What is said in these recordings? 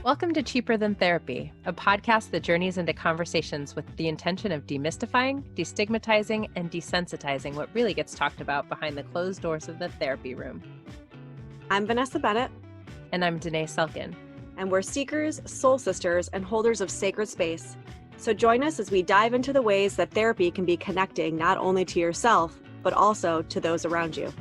Welcome to Cheaper Than Therapy, a podcast that journeys into conversations with the intention of demystifying, destigmatizing, and desensitizing what really gets talked about behind the closed doors of the therapy room. I'm Vanessa Bennett. And I'm Danae Selkin. And we're seekers, soul sisters, and holders of sacred space. So join us as we dive into the ways that therapy can be connecting not only to yourself, but also to those around you.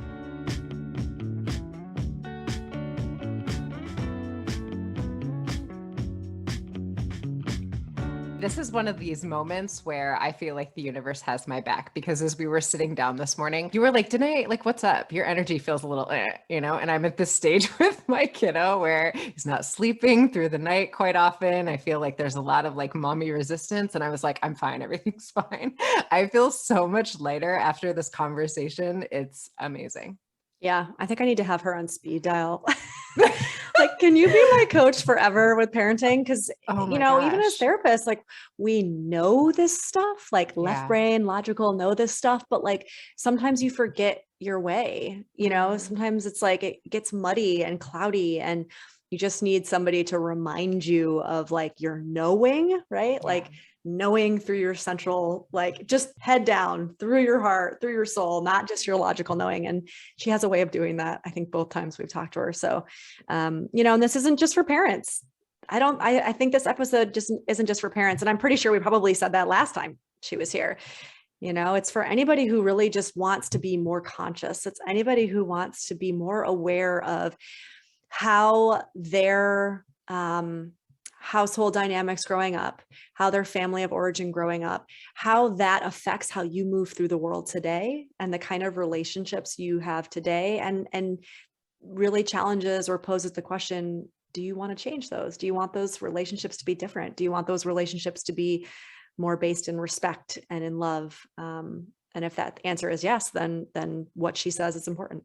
This is one of these moments where I feel like the universe has my back, because as we were sitting down this morning, you were like, Danae, like, what's up? Your energy feels a little, and I'm at this stage with my kiddo where he's not sleeping through the night quite often. I feel like there's a lot of like mommy resistance. And I was like, I'm fine. Everything's fine. I feel so much lighter after this conversation. It's amazing. Yeah, I think I need to have her on speed dial. Like, can you be my coach forever with parenting? Because, even as therapists, like, we know this stuff, like left brain, logical, know this stuff, but like, sometimes you forget your way, sometimes it's like, it gets muddy and cloudy and you just need somebody to remind you of like your knowing, right? Yeah. Like knowing through your central, like just head down through your heart, through your soul, not just your logical knowing. And she has a way of doing that. I think both times we've talked to her. So, and this isn't just for parents. I think this episode just isn't just for parents. And I'm pretty sure we probably said that last time she was here. It's for anybody who really just wants to be more conscious. It's anybody who wants to be more aware of how their household dynamics growing up, how their family of origin growing up, how that affects how you move through the world today and the kind of relationships you have today, and really challenges or poses the question, do you want to change those? Do you want those relationships to be different? Do you want those relationships to be more based in respect and in love? And if that answer is yes, then what she says is important.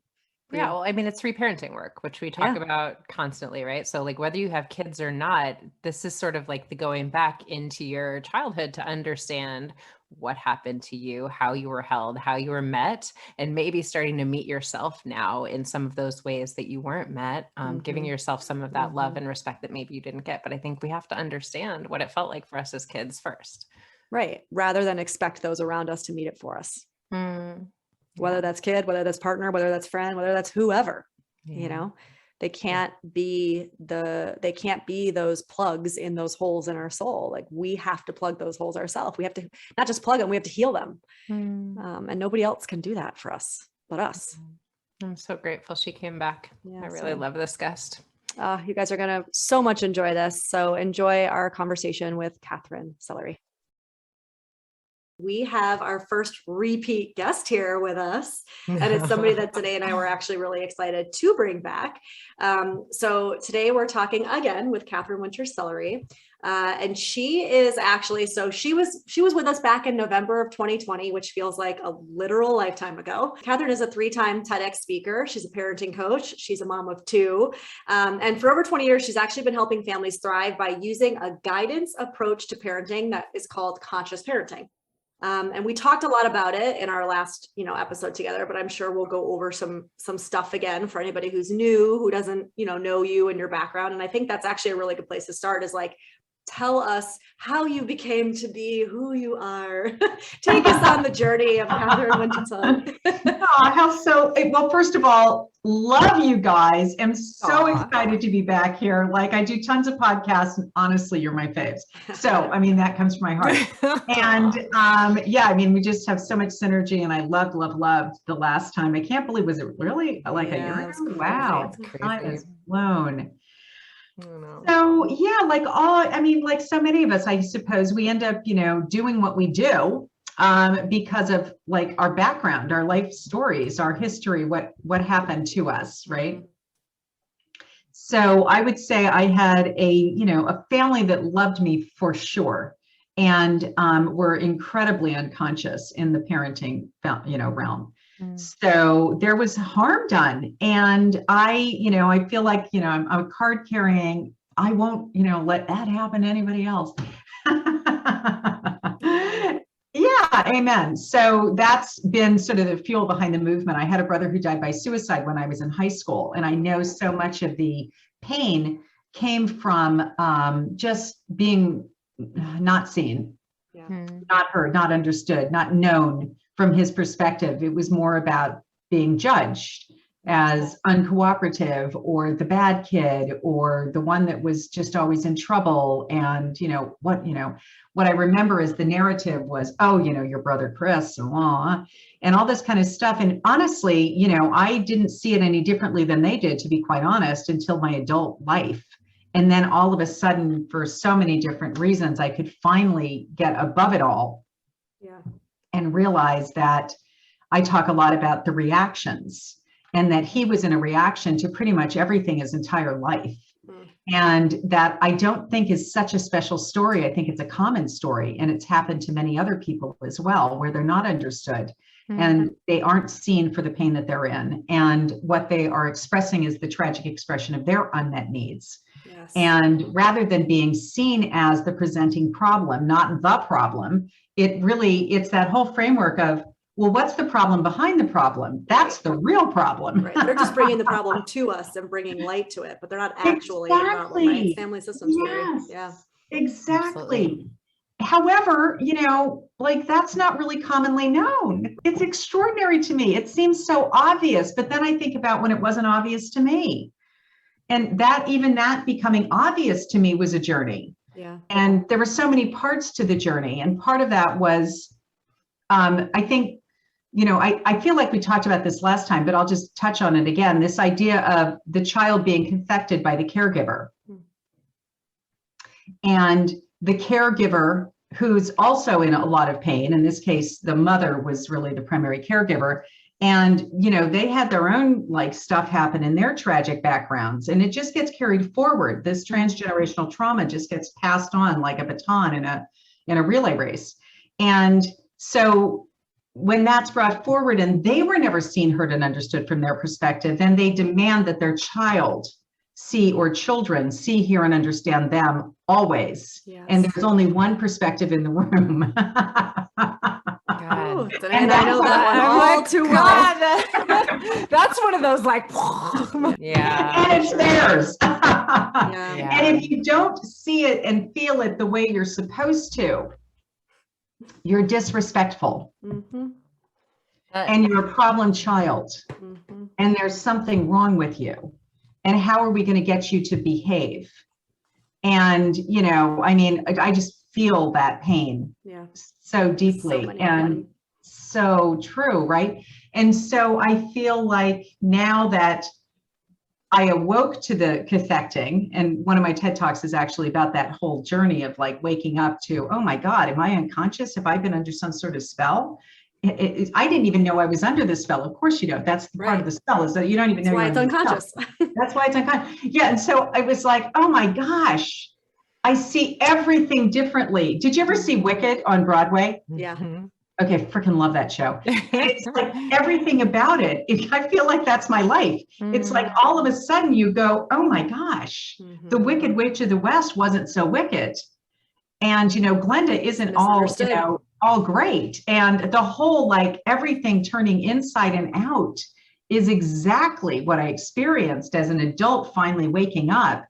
Yeah, well, I mean, it's reparenting work, which we talk about constantly, right? So like whether you have kids or not, this is sort of like the going back into your childhood to understand what happened to you, how you were held, how you were met, and maybe starting to meet yourself now in some of those ways that you weren't met, giving yourself some of that love and respect that maybe you didn't get. But I think we have to understand what it felt like for us as kids first. Right. Rather than expect those around us to meet it for us. Whether that's kid, whether that's partner, whether that's friend, whether that's whoever, they can't be those plugs in those holes in our soul. Like, we have to plug those holes ourselves. We have to not just plug them, we have to heal them. And nobody else can do that for us but us. I'm so grateful she came back. I really love this guest. You guys are going to so much enjoy this. So enjoy our conversation with Katherine Sellery. We have our first repeat guest here with us, and it's somebody that Danae and I were actually really excited to bring back. So today we're talking again with Katherine Winter-Sellery, and she is actually, she was with us back in November of 2020, which feels like a literal lifetime ago. Katherine is a 3-time TEDx speaker. She's a parenting coach. She's a mom of 2. And for over 20 years, she's actually been helping families thrive by using a guidance approach to parenting that is called conscious parenting. And we talked a lot about it in our last, episode together, but I'm sure we'll go over some stuff again for anybody who's new, who doesn't, know you and your background. And I think that's actually a really good place to start, is like, tell us how you became to be who you are. Take us on the journey of Katherine Winter-Sellery. Well, first of all, love you guys. I'm so excited to be back here. Like, I do tons of podcasts, and honestly, you're my faves. So, that comes from my heart. And we just have so much synergy, and I loved the last time. I can't believe, was it really like a year ago? Wow. I was blown. So like so many of us, I suppose we end up, doing what we do because of like our background, our life stories, our history, what happened to us, right? So I would say I had a family that loved me for sure, and were incredibly unconscious in the parenting, realm. So there was harm done. And I feel like, I'm a card carrying, I won't, let that happen to anybody else. Yeah, amen. So that's been sort of the fuel behind the movement. I had a brother who died by suicide when I was in high school, and I know so much of the pain came from just being not seen, not heard, not understood, not known from his perspective. It was more about being judged as uncooperative, or the bad kid, or the one that was just always in trouble. And what I remember is the narrative was, oh, your brother Chris, and all this kind of stuff. And honestly, I didn't see it any differently than they did, to be quite honest, until my adult life. And then all of a sudden, for so many different reasons, I could finally get above it all and realize that I talk a lot about the reactions, and that he was in a reaction to pretty much everything his entire life. And that I don't think is such a special story. I think it's a common story, and it's happened to many other people as well, where they're not understood and they aren't seen for the pain that they're in. And what they are expressing is the tragic expression of their unmet needs. And rather than being seen as the presenting problem, not the problem, it's that whole framework of, well, what's the problem behind the problem? That's the real problem. Right. They're just bringing the problem to us and bringing light to it, but they're not actually the problem, right? Family systems. Exactly. Absolutely. However, that's not really commonly known. It's extraordinary to me. It seems so obvious, but then I think about when it wasn't obvious to me. And that becoming obvious to me was a journey. And there were so many parts to the journey. And part of that was, I think, I feel like we talked about this last time, but I'll just touch on it again. This idea of the child being cathected by the caregiver. And the caregiver, who's also in a lot of pain, in this case, the mother was really the primary caregiver. And, they had their own stuff happen in their tragic backgrounds, and it just gets carried forward. This transgenerational trauma just gets passed on like a baton in a relay race. And so when that's brought forward and they were never seen, heard, and understood from their perspective, then they demand that their children see, hear, and understand them always. And there's only one perspective in the room. And I know that one all too well. That's one of those and it's theirs. And if you don't see it and feel it the way you're supposed to, you're disrespectful. And you're a problem child. And there's something wrong with you. And how are we going to get you to behave? And, I just feel that pain so deeply, and so true, right? And so I feel like now that I awoke to the cathecting, and one of my TED Talks is actually about that whole journey of waking up to, oh my God, am I unconscious? Have I been under some sort of spell? I didn't even know I was under the spell. Of course you don't. That's the part of the spell, is that you don't even know. That's why it's unconscious. That's why it's unconscious. Yeah. And so I was like, oh my gosh, I see everything differently. Did you ever see Wicked on Broadway? Yeah. Okay, freaking love that show. It's like everything about it. I feel like that's my life. It's like all of a sudden you go, oh my gosh, the Wicked Witch of the West wasn't so wicked. And, Glenda isn't all great. And the whole, everything turning inside and out is exactly what I experienced as an adult, finally waking up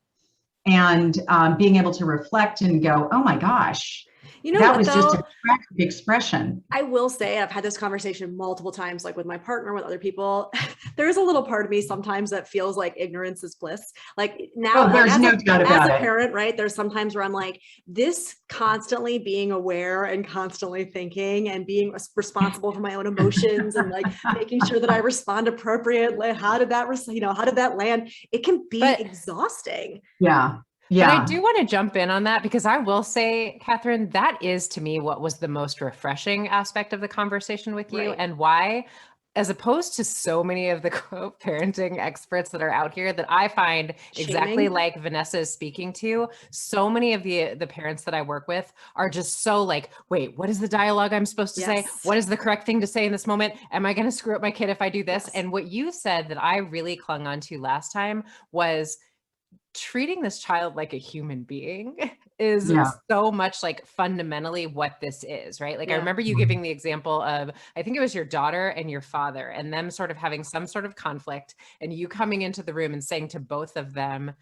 and being able to reflect and go, oh my gosh, that was just a tragic expression. I will say, I've had this conversation multiple times, with my partner, with other people. There's a little part of me sometimes that feels like ignorance is bliss. Now, there's no doubt about it. As a parent, right? There's sometimes where I'm this constantly being aware and constantly thinking and being responsible for my own emotions and making sure that I respond appropriately. How did that land? It can be exhausting. Yeah. But I do want to jump in on that, because I will say, Katherine, that is to me what was the most refreshing aspect of the conversation with you, and why, as opposed to so many of the parenting experts that are out here that I find exactly like Vanessa is speaking to, so many of the parents that I work with are just so wait, what is the dialogue I'm supposed to say? What is the correct thing to say in this moment? Am I going to screw up my kid if I do this? And what you said that I really clung on to last time was treating this child like a human being is so much fundamentally what this is, right? I remember you giving the example of, I think it was your daughter and your father, and them sort of having some sort of conflict, and you coming into the room and saying to both of them,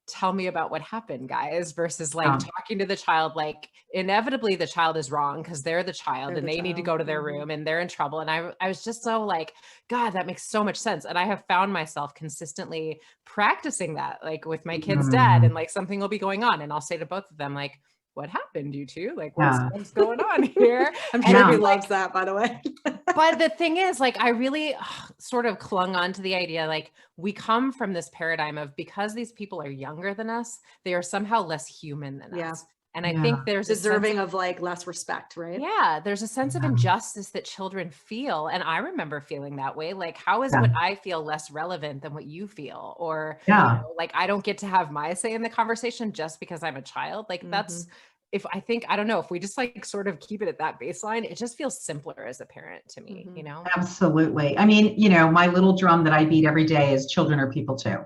tell me about what happened, guys, versus like talking to the child, like inevitably the child is wrong because they're the child and they need to go to their room and they're in trouble. And I was just so like, God, that makes so much sense. And I have found myself consistently practicing that, like with my kid's dad, and like something will be going on and I'll say to both of them, like, what happened, you two? Like, what's going on here? I'm sure he loves that, by the way. But the thing is, like, I really sort of clung on to the idea, like, we come from this paradigm of, because these people are younger than us, they are somehow less human than us. And I think there's deserving of like less respect, right? Yeah. There's a sense of injustice that children feel. And I remember feeling that way. Like, how is what I feel less relevant than what you feel? Or, you know, like, I don't get to have my say in the conversation just because I'm a child. Like that's, I don't know, if we just like sort of keep it at that baseline, it just feels simpler as a parent to me, you know? Absolutely. I mean, you know, my little drum that I beat every day is children are people too.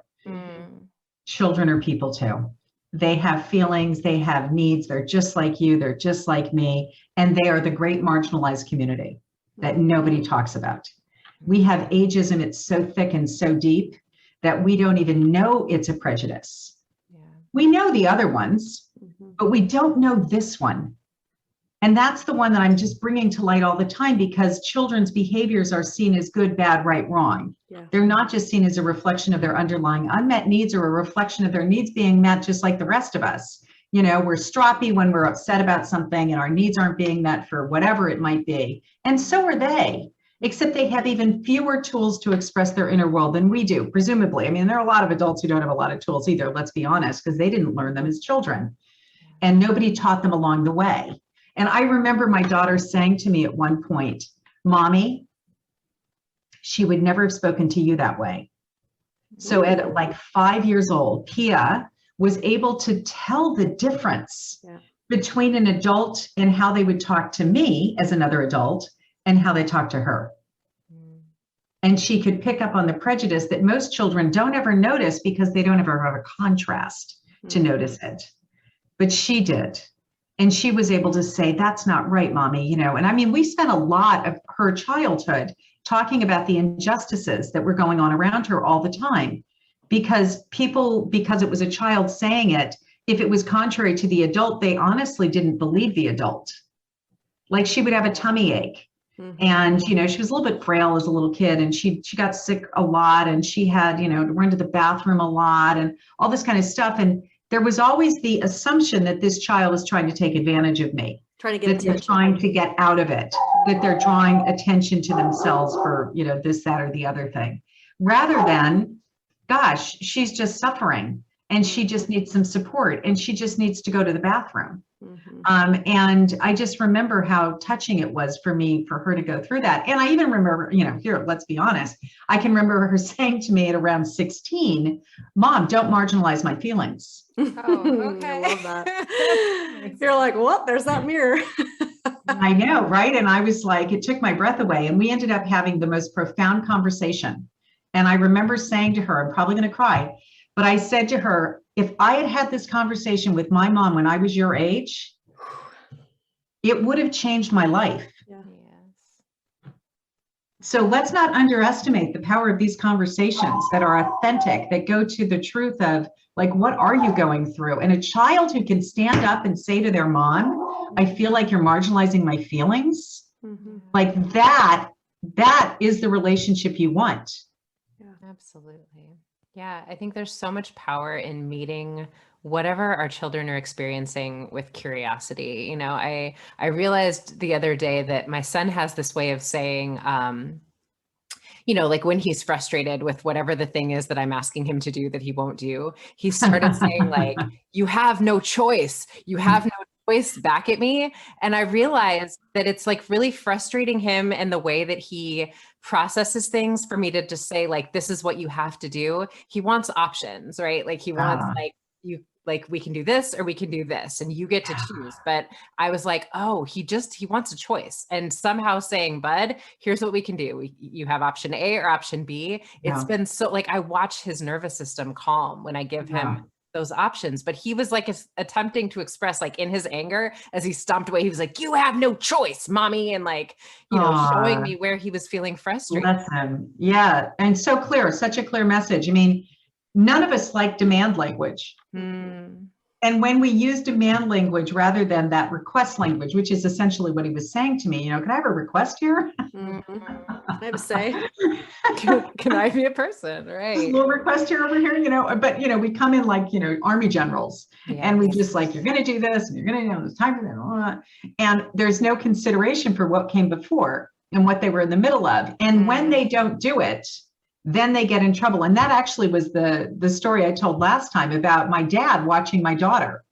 Children are people too. They have feelings, they have needs. They're just like you. They're just like me. And they are the great marginalized community that nobody talks about. We have ageism. It's so thick and so deep that we don't even know it's a prejudice. We know the other ones, but we don't know this one. And that's the one that I'm just bringing to light all the time, because children's behaviors are seen as good, bad, right, wrong. They're not just seen as a reflection of their underlying unmet needs or a reflection of their needs being met just like the rest of us. You know, we're stroppy when we're upset about something and our needs aren't being met for whatever it might be. And so are they, except they have even fewer tools to express their inner world than we do, presumably. I mean, there are a lot of adults who don't have a lot of tools either, let's be honest, because they didn't learn them as children. And nobody taught them along the way. And I remember my daughter saying to me at one point, Mommy, she would never have spoken to you that way. So at like 5 years old, Pia was able to tell the difference between an adult and how they would talk to me as another adult and how they talk to her. And she could pick up on the prejudice that most children don't ever notice because they don't ever have a contrast to notice it. But she did. And she was able to say, that's not right, Mommy, you know. And I mean, we spent a lot of her childhood talking about the injustices that were going on around her all the time, because it was a child saying it, if it was contrary to the adult, they honestly didn't believe the adult. Like, she would have a tummy ache. And, you know, she was a little bit frail as a little kid, and she got sick a lot, and she had, you know, to run to the bathroom a lot and all this kind of stuff. And there was always the assumption that this child is trying to take advantage of me, trying to get that attention. They're trying to get out of it, that they're drawing attention to themselves for, you know, this, that, or the other thing, rather than, gosh, she's just suffering and she just needs some support and she just needs to go to the bathroom. And I just remember how touching it was for me, for her to go through that. And I even remember, you know, here, let's be honest, I can remember her saying to me at around 16, Mom, don't marginalize my feelings. Oh, okay. I love that. You're like, well, there's that mirror. I know, right? And I was like, it took my breath away. And we ended up having the most profound conversation. And I remember saying to her, I'm probably going to cry, but I said to her, if I had had this conversation with my mom when I was your age, it would have changed my life. So let's not underestimate the power of these conversations that are authentic, that go to the truth of, like, what are you going through? And a child who can stand up and say to their mom, I feel like you're marginalizing my feelings, like that is the relationship you want. Absolutely. Yeah, I think there's so much power in meeting whatever our children are experiencing with curiosity. You know, I realized the other day that my son has this way of saying, you know, like when he's frustrated with whatever the thing is that I'm asking him to do that he won't do, he started saying like, you have no choice. You have no choice back at me. And I realized that it's like really frustrating him and the way that he processes things for me to just say like, this is what you have to do. He wants options, right? Like he wants like we can do this or we can do this and you get to choose. But I was like, oh, he wants a choice. And somehow saying, bud, here's what we can do. You have option A or option B. It's been so like, I watch his nervous system calm when I give him those options, but he was like attempting to express like in his anger as he stomped away, he was like, you have no choice, Mommy. And like, you know, showing me where he was feeling frustrated. Listen, yeah. And so clear, such a clear message. I mean, none of us like demand language. And when we use demand language rather than that request language, which is essentially what he was saying to me, can I have a request here? Can I have a say? Can I be a person? Right. A little request here over here, but we come in like, army generals, and we just like, you're going to do this and you're going to, it's time for that. And there's no consideration for what came before and what they were in the middle of. And when they don't do it, then they get in trouble. And that actually was the story I told last time about my dad watching my daughter,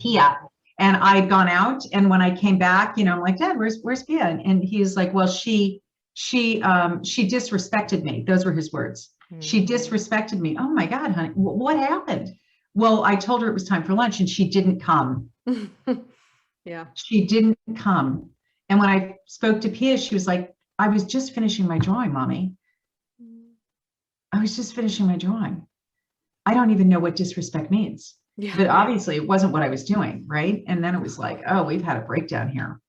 Pia. And I'd gone out, and when I came back, I'm like, Dad, where's Pia? And he's like, well, she disrespected me. Those were his words. She disrespected me. Oh my God, honey, what happened? Well, I told her it was time for lunch and she didn't come. Yeah. She didn't come. And when I spoke to Pia, she was like, I was just finishing my drawing, Mommy. I was just finishing my drawing. I don't even know what disrespect means. Yeah. But obviously it wasn't what I was doing, right? And then it was like, oh, we've had a breakdown here.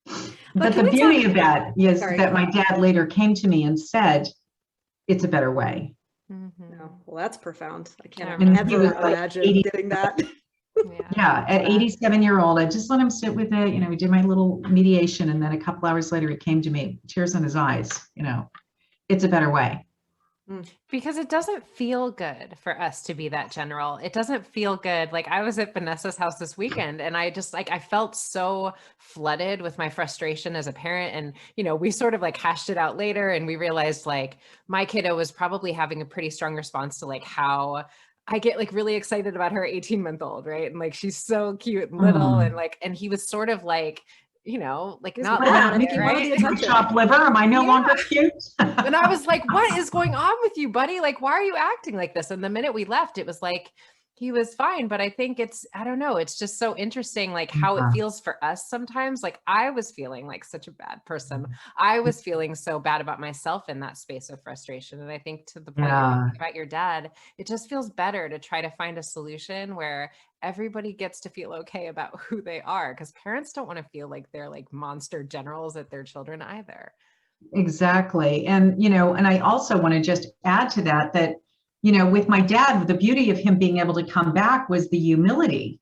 But the beauty of that is that my dad later came to me and said, it's a better way. Oh, well, that's profound. I can't ever imagine doing that. Yeah, at 87-year-old, I just let him sit with it. We did my little mediation, and then a couple hours later, he came to me, tears in his eyes. It's a better way. Because it doesn't feel good for us to be that general. It doesn't feel good. Like, I was at Vanessa's house this weekend, and I just I felt so flooded with my frustration as a parent. And, we sort of hashed it out later, and we realized my kiddo was probably having a pretty strong response to how I get really excited about her 18-month-old, right? And she's so cute and little, and he was sort of not that, right? Chopped liver. Am I no longer cute? And I was like, what is going on with you, buddy? Why are you acting like this? And the minute we left, it was he was fine. But I think I don't know. It's just so interesting, how it feels for us sometimes. I was feeling like such a bad person. I was feeling so bad about myself in that space of frustration. And I think to the point about your dad, it just feels better to try to find a solution where everybody gets to feel okay about who they are, because parents don't want to feel like they're monster generals at their children either. Exactly. And, and I also want to just add to that, with my dad, the beauty of him being able to come back was the humility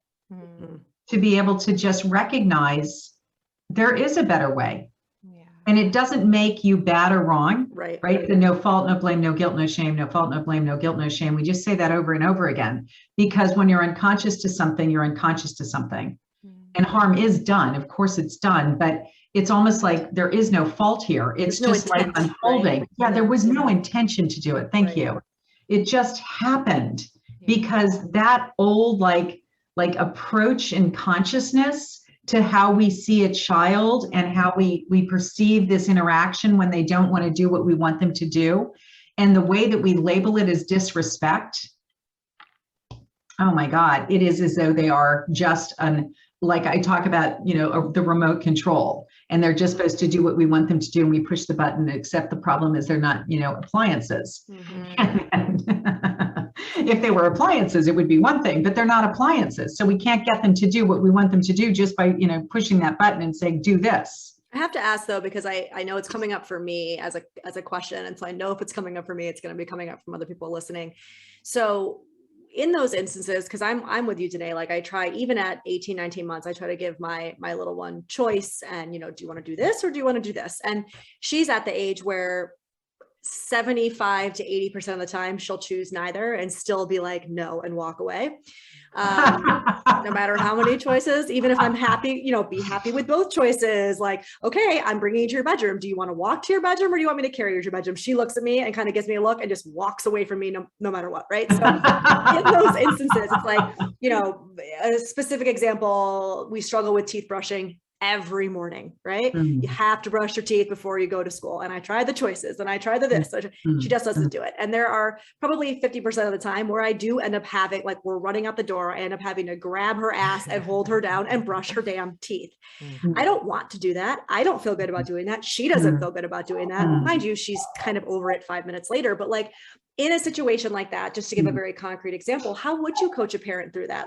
to be able to just recognize there is a better way. Yeah. And it doesn't make you bad or wrong, right? The no fault, no blame, no guilt, no shame, no fault, no blame, no guilt, no shame. We just say that over and over again, because when you're unconscious to something, you're unconscious to something. And harm is done. Of course it's done, but it's almost like there is no fault here. It's just unfolding. Right? Yeah, there was no intention to do it. Thank you. It just happened because that old approach and consciousness to how we see a child and how we perceive this interaction when they don't want to do what we want them to do, and the way that we label it as disrespect. Oh my God, it is as though they are just like I talk about, the remote control, and they're just supposed to do what we want them to do, and we push the button, except the problem is they're not, appliances. And if they were appliances, it would be one thing, but they're not appliances. So we can't get them to do what we want them to do just by, pushing that button and saying, do this. I have to ask though, because I know it's coming up for me as a question. And so I know if it's coming up for me, it's going to be coming up from other people listening. So in those instances, because I'm with you today, I try, even at 18, 19 months, I try to give my little one choice and, do you want to do this or do you want to do this? And she's at the age where 75 to 80% of the time she'll choose neither and still be like, no, and walk away. No matter how many choices, even if I'm happy, be happy with both choices. Okay, I'm bringing you to your bedroom. Do you want to walk to your bedroom or do you want me to carry you to your bedroom? She looks at me and kind of gives me a look and just walks away from me no matter what. Right. So in those instances, it's a specific example, we struggle with teeth brushing every morning, right? You have to brush your teeth before you go to school. And I try the choices and I try the this. She just doesn't do it. And there are probably 50% of the time where I do end up having, we're running out the door, I end up having to grab her ass and hold her down and brush her damn teeth. I don't want to do that. I don't feel good about doing that. She doesn't feel good about doing that. Mind you, she's kind of over it 5 minutes later, but in a situation like that, just to give a very concrete example, how would you coach a parent through that?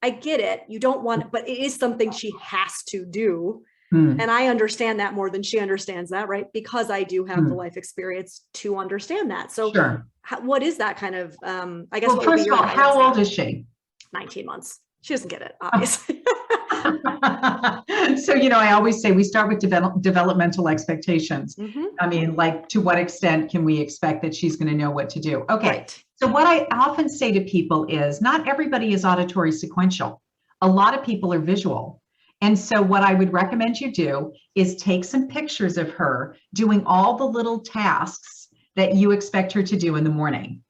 I get it. You don't want, but it is something she has to do. And I understand that more than she understands that, right? Because I do have the life experience to understand that. So what is that kind of, I guess, well, first of all, how old is she? 19 months. She doesn't get it, obviously. So, I always say we start with developmental expectations. I mean, like, to what extent can we expect that she's going to know what to do? Okay. Right. So what I often say to people is not everybody is auditory sequential. A lot of people are visual. And so what I would recommend you do is take some pictures of her doing all the little tasks that you expect her to do in the morning.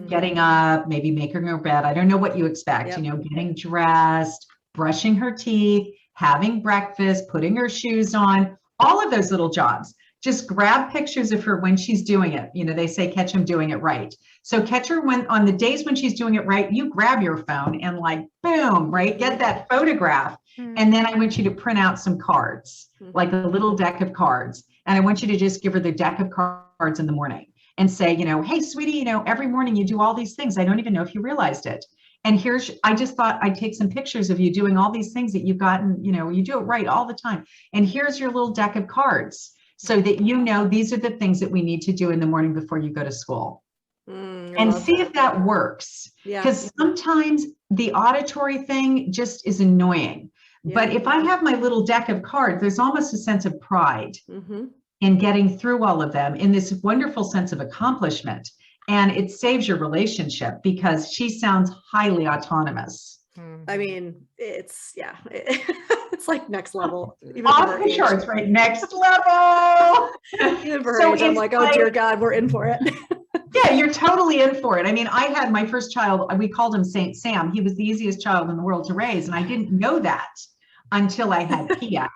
Getting up, maybe making her bed. I don't know what you expect, getting dressed, brushing her teeth, having breakfast, putting her shoes on, all of those little jobs. Just grab pictures of her when she's doing it. They say catch them doing it right. So catch her on the days when she's doing it right, you grab your phone and like, boom, right? Get that photograph. And then I want you to print out some cards, like a little deck of cards. And I want you to just give her the deck of cards in the morning and say, hey, sweetie, every morning you do all these things. I don't even know if you realized it. And I just thought I'd take some pictures of you doing all these things that you've gotten, you do it right all the time. And here's your little deck of cards so that these are the things that we need to do in the morning before you go to school. And see if that works. Because sometimes the auditory thing just is annoying. But if I have my little deck of cards, there's almost a sense of pride in getting through all of them, in this wonderful sense of accomplishment. And it saves your relationship because she sounds highly autonomous. I mean, it's like next level. Even off the charts, right? Next level. Even for her age, I'm like, oh dear God, we're in for it. Yeah, you're totally in for it. I mean, I had my first child, we called him Saint Sam. He was the easiest child in the world to raise. And I didn't know that until I had Pia.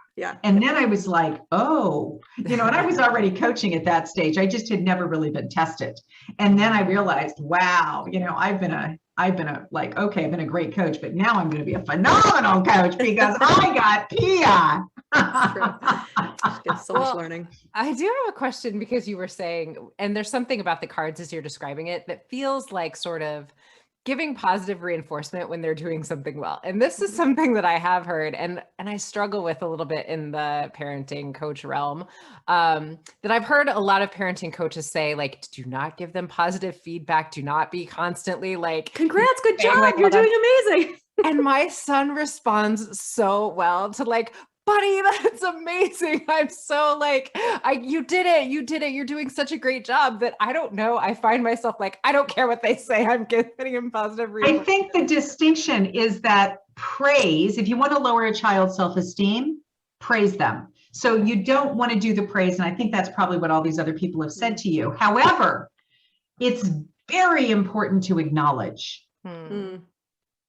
And then I was like, oh, and I was already coaching at that stage. I just had never really been tested. And then I realized, wow, I've been a great coach, but now I'm going to be a phenomenal coach because I got Pia. It's so much learning. I do have a question because you were saying, and there's something about the cards as you're describing it that feels like sort of giving positive reinforcement when they're doing something well. And this is something that I have heard and I struggle with a little bit in the parenting coach realm, that I've heard a lot of parenting coaches say, like, do not give them positive feedback. Do not be constantly like, congrats, good job, like, you're doing amazing. And my son responds so well to like, buddy, that's amazing. I'm so like, you did it. You're doing such a great job that I don't know. I find myself like, I don't care what they say. I'm getting him positive reinforcement. I think the distinction is that praise, if you want to lower a child's self-esteem, praise them. So you don't want to do the praise. And I think that's probably what all these other people have said to you. However, it's very important to acknowledge.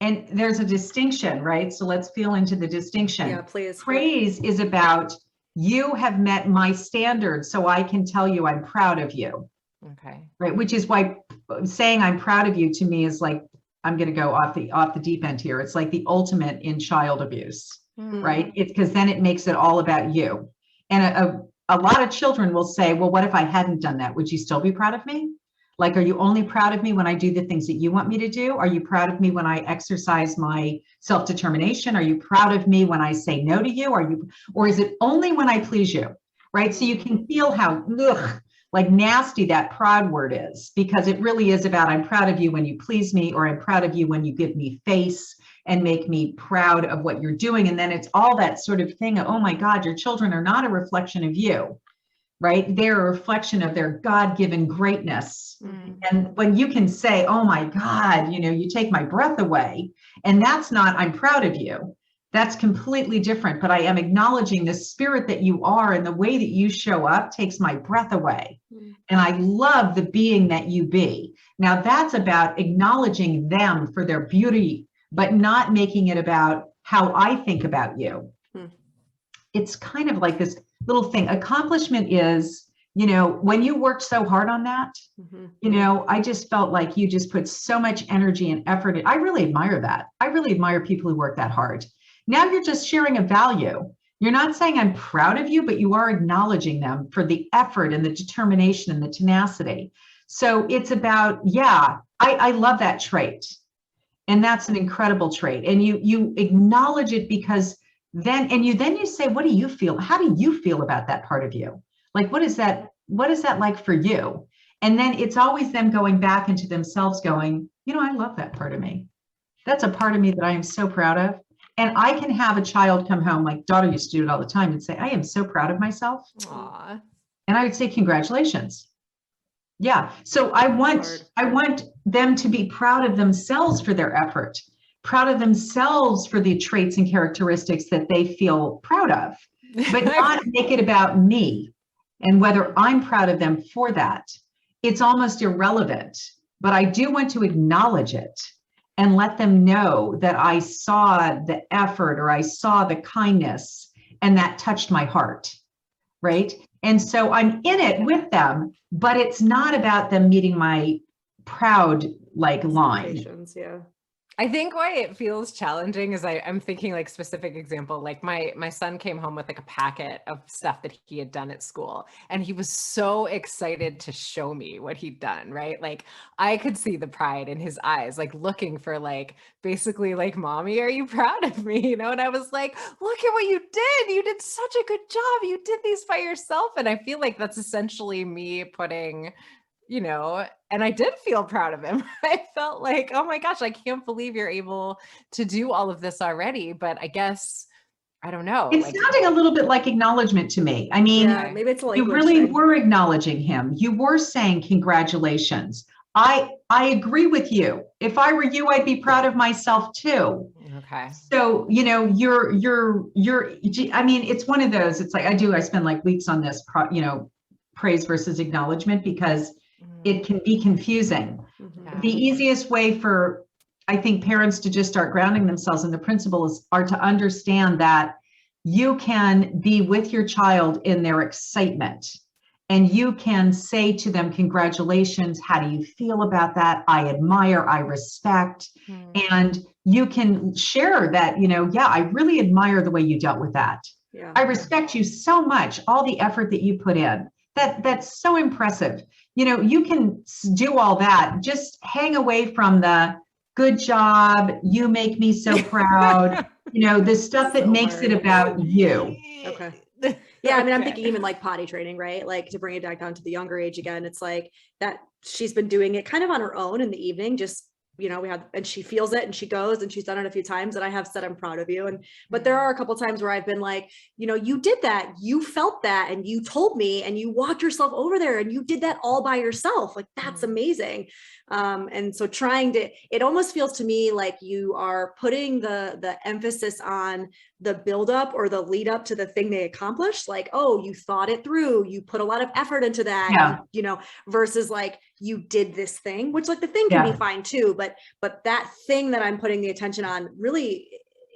And there's a distinction, right? So let's feel into the distinction. Yeah, please. Praise is about you have met my standards, so I can tell you I'm proud of you. Okay. Right. Which is why saying I'm proud of you to me is like, I'm going to go off the deep end here. It's like the ultimate in child abuse, right? It's because then it makes it all about you. And a lot of children will say, well, what if I hadn't done that? Would you still be proud of me? Like, are you only proud of me when I do the things that you want me to do? Are you proud of me when I exercise my self-determination? Are you proud of me when I say no to you? Or is it only when I please you? Right? So you can feel how like nasty that proud word is, because it really is about I'm proud of you when you please me, or I'm proud of you when you give me face and make me proud of what you're doing. And then it's all that sort of thing of, oh my God, your children are not a reflection of you. Right? They're a reflection of their God-given greatness. And when you can say, oh my God, you take my breath away, and that's not, I'm proud of you. That's completely different, but I am acknowledging the spirit that you are, and the way that you show up takes my breath away. And I love the being that you be. Now that's about acknowledging them for their beauty, but not making it about how I think about you. It's kind of like this little thing. Accomplishment is, when you worked so hard on that, I just felt like you just put so much energy and effort in. I really admire that. I really admire people who work that hard. Now you're just sharing a value. You're not saying I'm proud of you, but you are acknowledging them for the effort and the determination and the tenacity. So it's about, I love that trait. And that's an incredible trait. And you acknowledge it because then you say, what do you feel? How do you feel about that part of you? Like, what is that like for you? And then it's always them going back into themselves going, I love that part of me. That's a part of me that I am so proud of. And I can have a child come home, like daughter used to do it all the time, and say, I am so proud of myself. Aww. And I would say, congratulations. Yeah. So I want them to be proud of themselves for their effort, proud of themselves for the traits and characteristics that they feel proud of, but not make it about me and whether I'm proud of them for that. It's almost irrelevant, but I do want to acknowledge it and let them know that I saw the effort or I saw the kindness and that touched my heart, right? And so I'm in it with them, but it's not about them meeting my proud line. Yeah. I think why it feels challenging is I'm thinking like specific example, like my son came home with like a packet of stuff that he had done at school, and he was so excited to show me what he'd done, right? Like I could see the pride in his eyes, like looking for like, basically like, mommy, are you proud of me? And I was like, look at what you did. You did such a good job. You did these by yourself. And I feel like that's essentially me putting, and I did feel proud of him. I felt like, oh my gosh, I can't believe you're able to do all of this already. But I guess, I don't know. It's sounding a little bit like acknowledgement to me. I mean, maybe it's a you really were acknowledging him. You were saying congratulations. I agree with you. If I were you, I'd be proud of myself too. Okay. So, I mean, it's one of those, it's like I spend like weeks on this, praise versus acknowledgement, because it can be confusing. Mm-hmm. The easiest way for, I think, parents to just start grounding themselves in the principles are to understand that you can be with your child in their excitement, and you can say to them, congratulations, how do you feel about that? I admire, I respect. And you can share that, yeah, I really admire the way you dealt with that. Yeah. I respect you so much, all the effort that you put in. That's so impressive. You can do all that. Just hang away from the good job, you make me so proud, the stuff that makes it about you. Okay. Yeah, I mean, I'm thinking even like potty training, right? Like to bring it back down to the younger age again, it's like that she's been doing it kind of on her own in the evening, just and she feels it and she goes and she's done it a few times, and I have said, I'm proud of you. But there are a couple of times where I've been like, you did that, you felt that, and you told me, and you walked yourself over there and you did that all by yourself. Like, that's amazing. And so it almost feels to me like you are putting the emphasis on the buildup or the lead up to the thing they accomplished. Like, oh, you thought it through, you put a lot of effort into that, versus like, you did this thing, which like the thing can be fine too, but that thing that I'm putting the attention on really,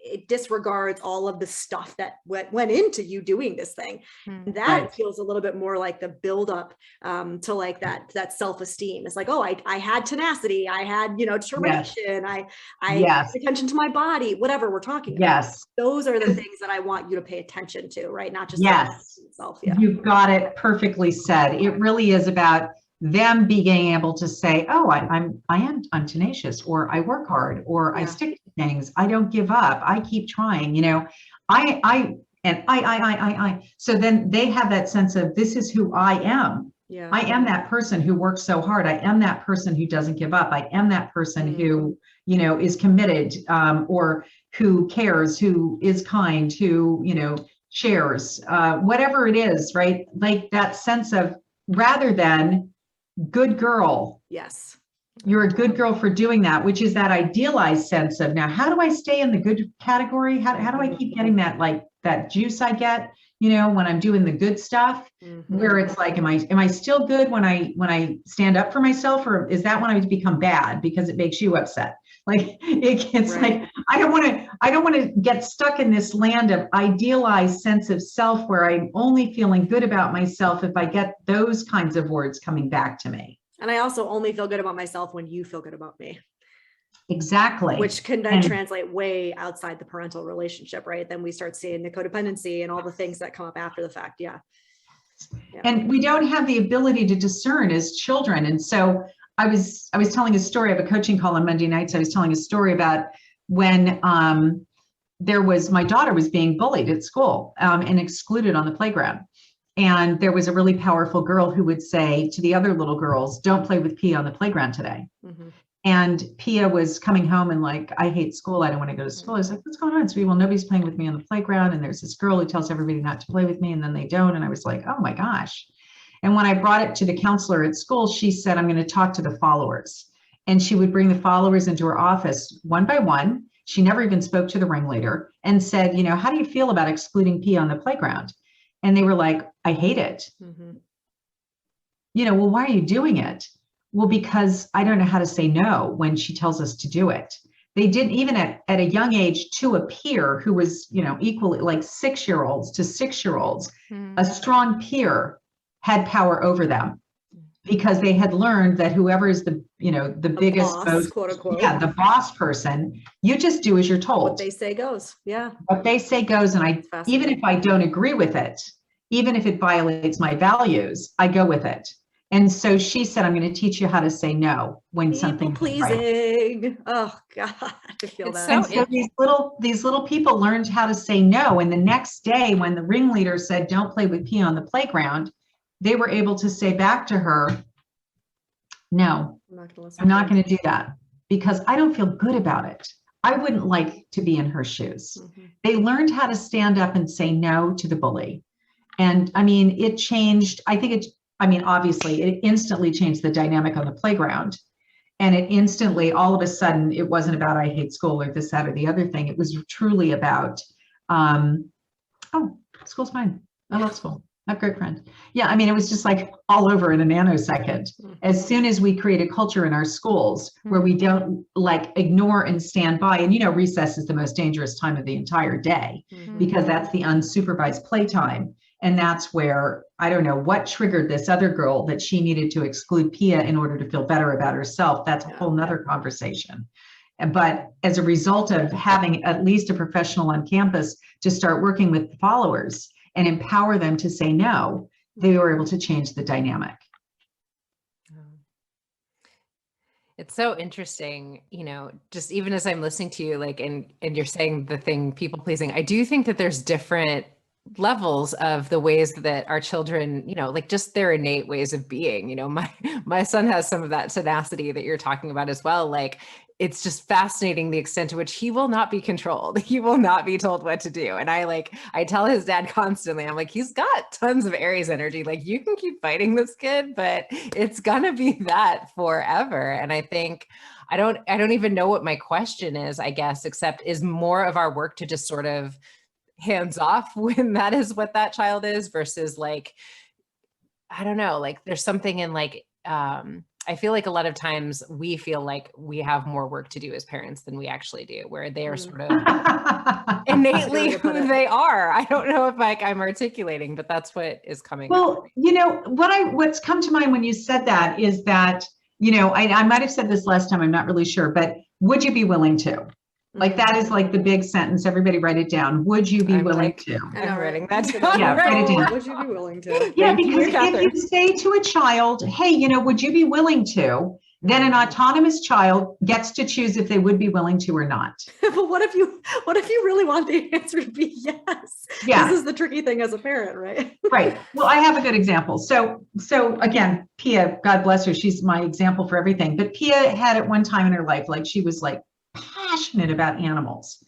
it disregards all of the stuff that went into you doing this thing. And that feels a little bit more like the buildup to like that self-esteem. It's like, oh, I had tenacity, I had, determination, I paid attention to my body, whatever we're talking about. Those are the things that I want you to pay attention to, right? Not just itself. Yeah. You've got it perfectly said. It really is about them being able to say, oh, I'm tenacious, or I work hard, or I stick to things. I don't give up. I keep trying, I. So then they have that sense of, this is who I am. Yeah. I am that person who works so hard. I am that person who doesn't give up. I am that person who, is committed, or who cares, who is kind, who, shares, whatever it is, right? Like that sense of, rather than good girl. Yes. You're a good girl for doing that, which is that idealized sense of, now, how do I stay in the good category? How do I keep getting that, like that juice I get, when I'm doing the good stuff, where it's like, am I still good when I stand up for myself, or is that when I become bad because it makes you upset? Like it's like, I don't want to get stuck in this land of idealized sense of self where I'm only feeling good about myself if I get those kinds of words coming back to me. And I also only feel good about myself when you feel good about me. Exactly. Which can then translate way outside the parental relationship, right? Then we start seeing the codependency and all the things that come up after the fact. Yeah. And we don't have the ability to discern as children. And so I was telling a story of a coaching call on Monday nights. I was telling a story about when my daughter was being bullied at school and excluded on the playground. And there was a really powerful girl who would say to the other little girls, don't play with Pia on the playground today. Mm-hmm. And Pia was coming home and like, I hate school. I don't want to go to school. I was like, what's going on? So, well, nobody's playing with me on the playground. And there's this girl who tells everybody not to play with me. And then they don't. And I was like, oh my gosh. And when I brought it to the counselor at school, she said, I'm going to talk to the followers. And she would bring the followers into her office one by one. She never even spoke to the ringleader and said, you know, how do you feel about excluding Pia on the playground? And they were like, I hate it. Mm-hmm. You know, well, why are you doing it? Well, because I don't know how to say no when she tells us to do it. They didn't even at a young age to a peer who was, you know, equally like 6-year-olds to 6-year-olds, a strong peer had power over them because they had learned that whoever is the, you know, the biggest, boss, most, quote unquote. Yeah, the boss person, you just do as you're told. What they say goes. Yeah. What they say goes. And even if I don't agree with it, even if it violates my values, I go with it. And so she said, I'm going to teach you how to say no when something pleasing. Right. Oh God, I feel that. And so these little people learned how to say no. And the next day when the ringleader said, don't play with Pia on the playground, they were able to say back to her, no, I'm not going to do that because I don't feel good about it. I wouldn't like to be in her shoes. Mm-hmm. They learned how to stand up and say no to the bully. And I mean, it changed. Obviously, it instantly changed the dynamic on the playground. And it instantly, all of a sudden, it wasn't about I hate school or this, that, or the other thing. It was truly about, school's fine. I love school. I have a great friend. Yeah, I mean, it was just like all over in a nanosecond. As soon as we create a culture in our schools where we don't like ignore and stand by, and you know, recess is the most dangerous time of the entire day because that's the unsupervised playtime. And that's where, I don't know what triggered this other girl that she needed to exclude Pia in order to feel better about herself. That's a whole nother conversation. But as a result of having at least a professional on campus to start working with the followers and empower them to say no, they were able to change the dynamic. It's so interesting, you know, just even as I'm listening to you, like, and you're saying the thing, people pleasing, I do think that there's different levels of the ways that our children, you know, like just their innate ways of being. You know, my son has some of that tenacity that you're talking about as well. Like, it's just fascinating the extent to which he will not be controlled. He will not be told what to do. And I tell his dad constantly, I'm like, he's got tons of Aries energy. Like, you can keep fighting this kid, but it's gonna be that forever. And I think I don't even know what my question is, I guess, except is more of our work to just sort of hands off when that is what that child is versus like, I don't know, like there's something in like, I feel like a lot of times we feel like we have more work to do as parents than we actually do, where they are sort of innately who they are. I don't know if like I'm articulating, but that's what is coming. Well, you know, what's come to mind when you said that is that, you know, I might've said this last time, I'm not really sure, but would you be willing to? Like that is like the big sentence. Everybody write it down. Would you be willing to? I'm writing that down. Yeah, write it down. Would you be willing to? Yeah, because if you say to a child, hey, you know, would you be willing to? Then an autonomous child gets to choose if they would be willing to or not. But what if you really want the answer to be yes? Yeah. This is the tricky thing as a parent, right? Right. Well, I have a good example. So again, Pia, God bless her, she's my example for everything. But Pia had at one time in her life, like she was like passionate about animals.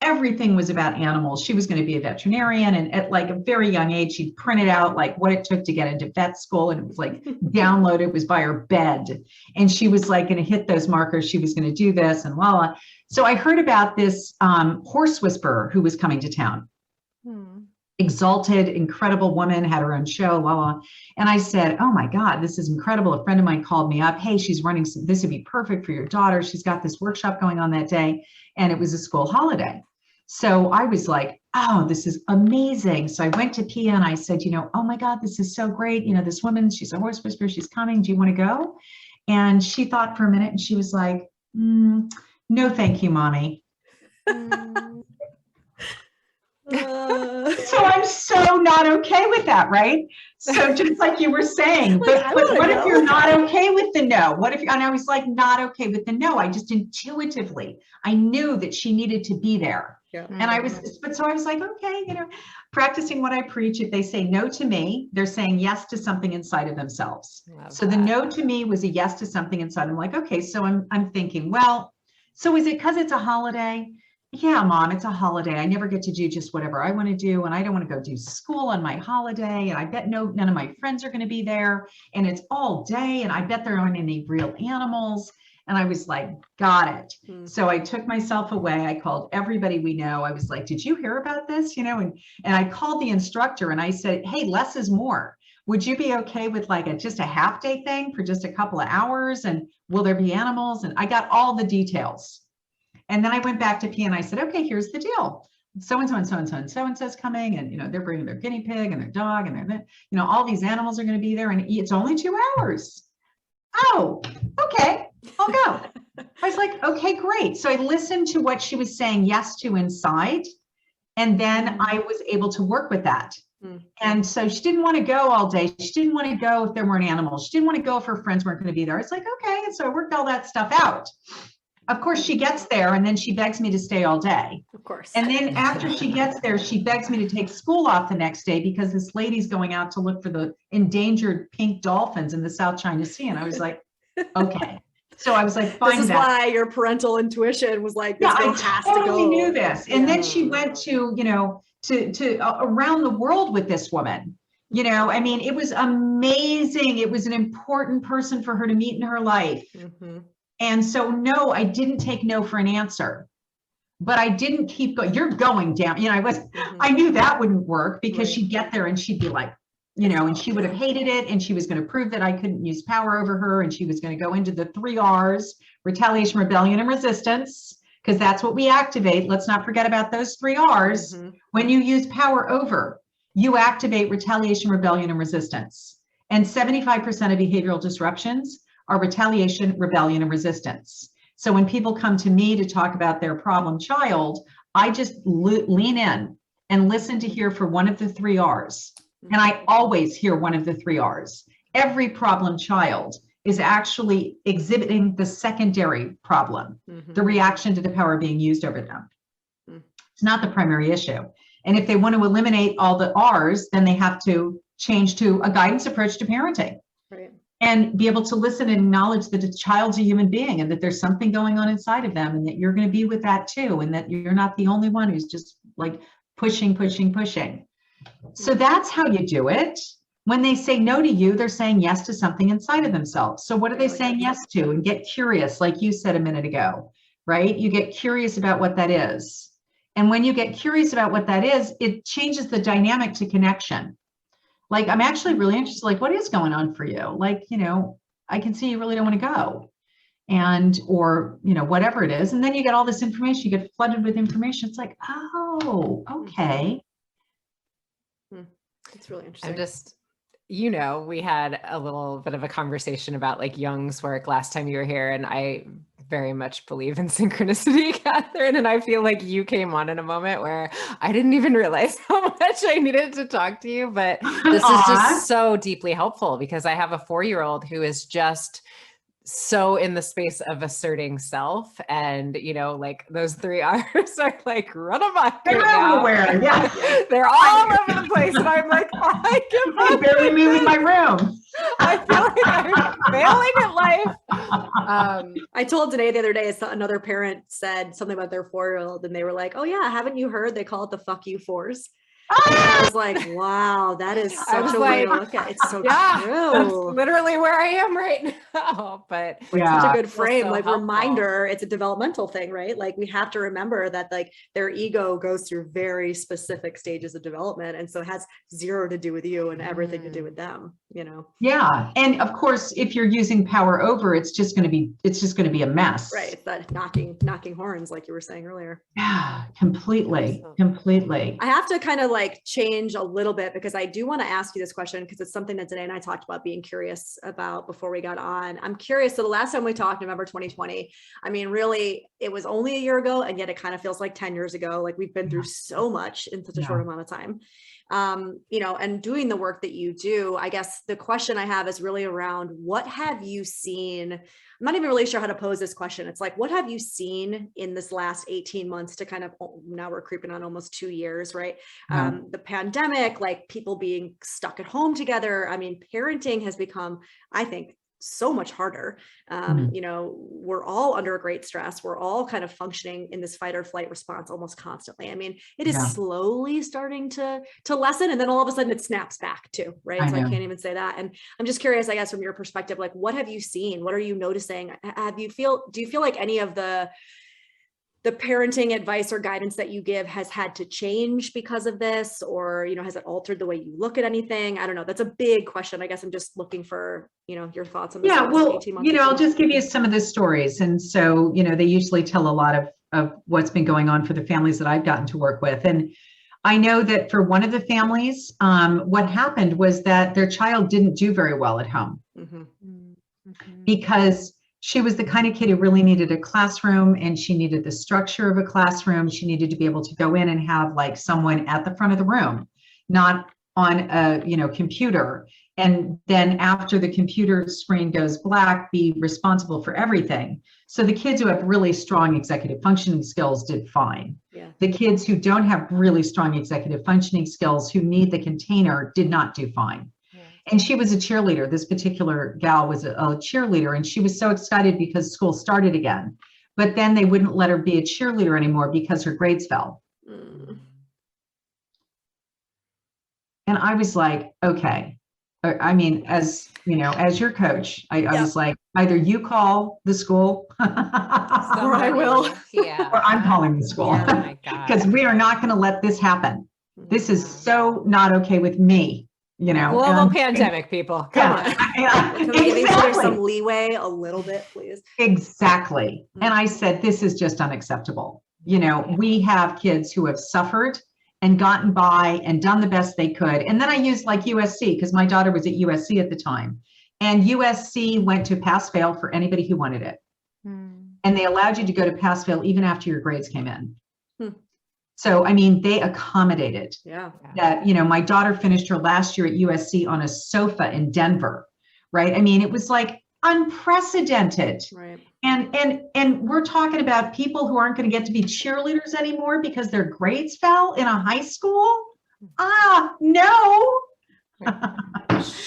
Everything was about animals. She was going to be a veterinarian. And at like a very young age, she printed out like what it took to get into vet school. And it was like downloaded, it was by her bed. And she was like going to hit those markers. She was going to do this and la la. So I heard about this horse whisperer who was coming to town. Exalted, incredible woman, had her own show, la la. And I said, oh my God, this is incredible. A friend of mine called me up. Hey, she's running this would be perfect for your daughter. She's got this workshop going on that day. And it was a school holiday. So I was like, oh, this is amazing. So I went to Pia and I said, you know, oh my God, this is so great. You know, this woman, she's a horse whisperer. She's coming. Do you want to go? And she thought for a minute and she was like, no, thank you, mommy. So I'm so not okay with that, right? So just like you were saying, but what if you're not okay with the no? What if, and I was like, not okay with the no. I just intuitively, I knew that she needed to be there. Yeah. And I was, but so I was like, okay, practicing what I preach. If they say no to me, they're saying yes to something inside of themselves. So the no to me was a yes to something inside. I'm like, okay, so I'm thinking, well, so is it because it's a holiday? Yeah, Mom, it's a holiday. I never get to do just whatever I want to do. And I don't want to go do school on my holiday. And I bet none of my friends are going to be there. And it's all day. And I bet there aren't any real animals. And I was like, got it. So I took myself away. I called everybody we know. I was like, did you hear about this? And I called the instructor and I said, hey, less is more. Would you be okay with like just a half day thing for just a couple of hours? And will there be animals? And I got all the details. And then I went back to P and I said, okay, here's the deal. So-and-so and so-and-so and so-and-so's coming. And, they're bringing their guinea pig and their dog and all these animals are going to be there. And it's only 2 hours. Oh, okay, I'll go. I was like, okay, great. So I listened to what she was saying yes to inside. And then I was able to work with that. And so she didn't want to go all day. She didn't want to go if there weren't animals. She didn't want to go if her friends weren't going to be there. It's like, okay. And so I worked all that stuff out. Of course, she gets there and then she begs me to stay all day. Of course. And then after she gets there, she begs me to take school off the next day because this lady's going out to look for the endangered pink dolphins in the South China Sea. And I was like, okay. So I was like, fine. This is why your parental intuition was like, this I has totally to go. knew this. And then she went to, to around the world with this woman. It was amazing. It was an important person for her to meet in her life. And so, no, I didn't take no for an answer, but I didn't keep going. You're going down. I knew that wouldn't work because she'd get there and she'd be like, and she would have hated it. And she was going to prove that I couldn't use power over her. And she was going to go into the 3 R's, retaliation, rebellion, and resistance, because that's what we activate. Let's not forget about those 3 R's. When you use power over, you activate retaliation, rebellion, and resistance. And 75% of behavioral disruptions are retaliation, rebellion, and resistance. So when people come to me to talk about their problem child, I just lean in and listen to hear for one of the 3 R's. And I always hear one of the 3 R's. Every problem child is actually exhibiting the secondary problem, the reaction to the power being used over them. It's not the primary issue. And if they want to eliminate all the R's, then they have to change to a guidance approach to parenting. Right. And be able to listen and acknowledge that the child's a human being and that there's something going on inside of them and that you're going to be with that too. And that you're not the only one who's just like pushing. So that's how you do it. When they say no to you, they're saying yes to something inside of themselves. So what are they saying yes to? And get curious, like you said a minute ago, right? You get curious about what that is. And when you get curious about what that is, it changes the dynamic to connection. Like, I'm actually really interested, like, what is going on for you? Like, I can see you really don't want to go. And, or, whatever it is. And then you get all this information, you get flooded with information. It's like, oh, okay. It's really interesting. I'm just, we had a little bit of a conversation about like Jung's work last time you were here. And I very much believe in synchronicity, Katherine. And I feel like you came on in a moment where I didn't even realize how much I needed to talk to you. But this is just so deeply helpful because I have a 4-year-old who is just so in the space of asserting self, and like those 3 R's are like run amok. They're everywhere. Yeah, they're all over the place, and I'm like, I barely move in my room. I feel like I'm failing at life. I told Danae the other day, another parent said something about their 4-year-old, and they were like, "Oh yeah, haven't you heard? They call it the fuck you 4s." I was like, wow, that is such a way to look at it. It's so true. That's literally where I am right now. But such a good frame, like reminder, it's a developmental thing, right? Like we have to remember that like their ego goes through very specific stages of development. And so it has 0 to do with you and everything to do with them, Yeah. And of course, if you're using power over, it's just going to be a mess. Right. It's that knocking horns, like you were saying earlier. Yeah, completely. I have to kind of like change a little bit because I do want to ask you this question because it's something that Danae and I talked about being curious about before we got on. I'm curious. So the last time we talked, November 2020, I mean, really, it was only a year ago, and yet it kind of feels like 10 years ago. Like we've been through so much in such a short amount of time. You know, and doing the work that you do, I guess the question I have is really around what have you seen? I'm not even really sure how to pose this question. It's like, what have you seen in this last 18 months to kind of, now we're creeping on almost 2 years, right? The pandemic, like people being stuck at home together. I mean, parenting has become, I think, so much harder. You know, we're all under great stress. We're all kind of functioning in this fight or flight response almost constantly. I mean, it is slowly starting to lessen, and then all of a sudden it snaps back too, right? So I can't even say that. And I'm just curious, I guess, from your perspective, like, what have you seen? What are you noticing? Do you feel like any of the parenting advice or guidance that you give has had to change because of this, or, you know, has it altered the way you look at anything? I don't know. That's a big question. I guess I'm just looking for, you know, your thoughts on this. Yeah, well, you know, I'll just give you some of the stories. And so, you know, they usually tell a lot of what's been going on for the families that I've gotten to work with. And I know that for one of the families, what happened was that their child didn't do very well at home because she was the kind of kid who really needed a classroom, and she needed the structure of a classroom. She needed to be able to go in and have like someone at the front of the room, not on a, you know, computer. And then after the computer screen goes black, be responsible for everything. So the kids who have really strong executive functioning skills did fine. The kids who don't have really strong executive functioning skills, who need the container, did not do fine. And she was a cheerleader. This particular gal was a cheerleader, and she was so excited because school started again. But then they wouldn't let her be a cheerleader anymore because her grades fell. And I was like, okay. I mean, as you know, as your coach, I was like, either you call the school or I will, or I'm calling the school, because we are not going to let this happen. This is so not okay with me. You know, global pandemic, people. Come on. Can we give each other some leeway a little bit, please? Exactly. And I said, this is just unacceptable. You know, we have kids who have suffered and gotten by and done the best they could. And then I used like USC, because my daughter was at USC at the time. And USC went to pass fail for anybody who wanted it. And they allowed you to go to pass fail even after your grades came in. So, I mean, they accommodated that. You know, my daughter finished her last year at USC on a sofa in Denver, right? I mean, it was like unprecedented. Right. And we're talking about people who aren't going to get to be cheerleaders anymore because their grades fell in a high school. No.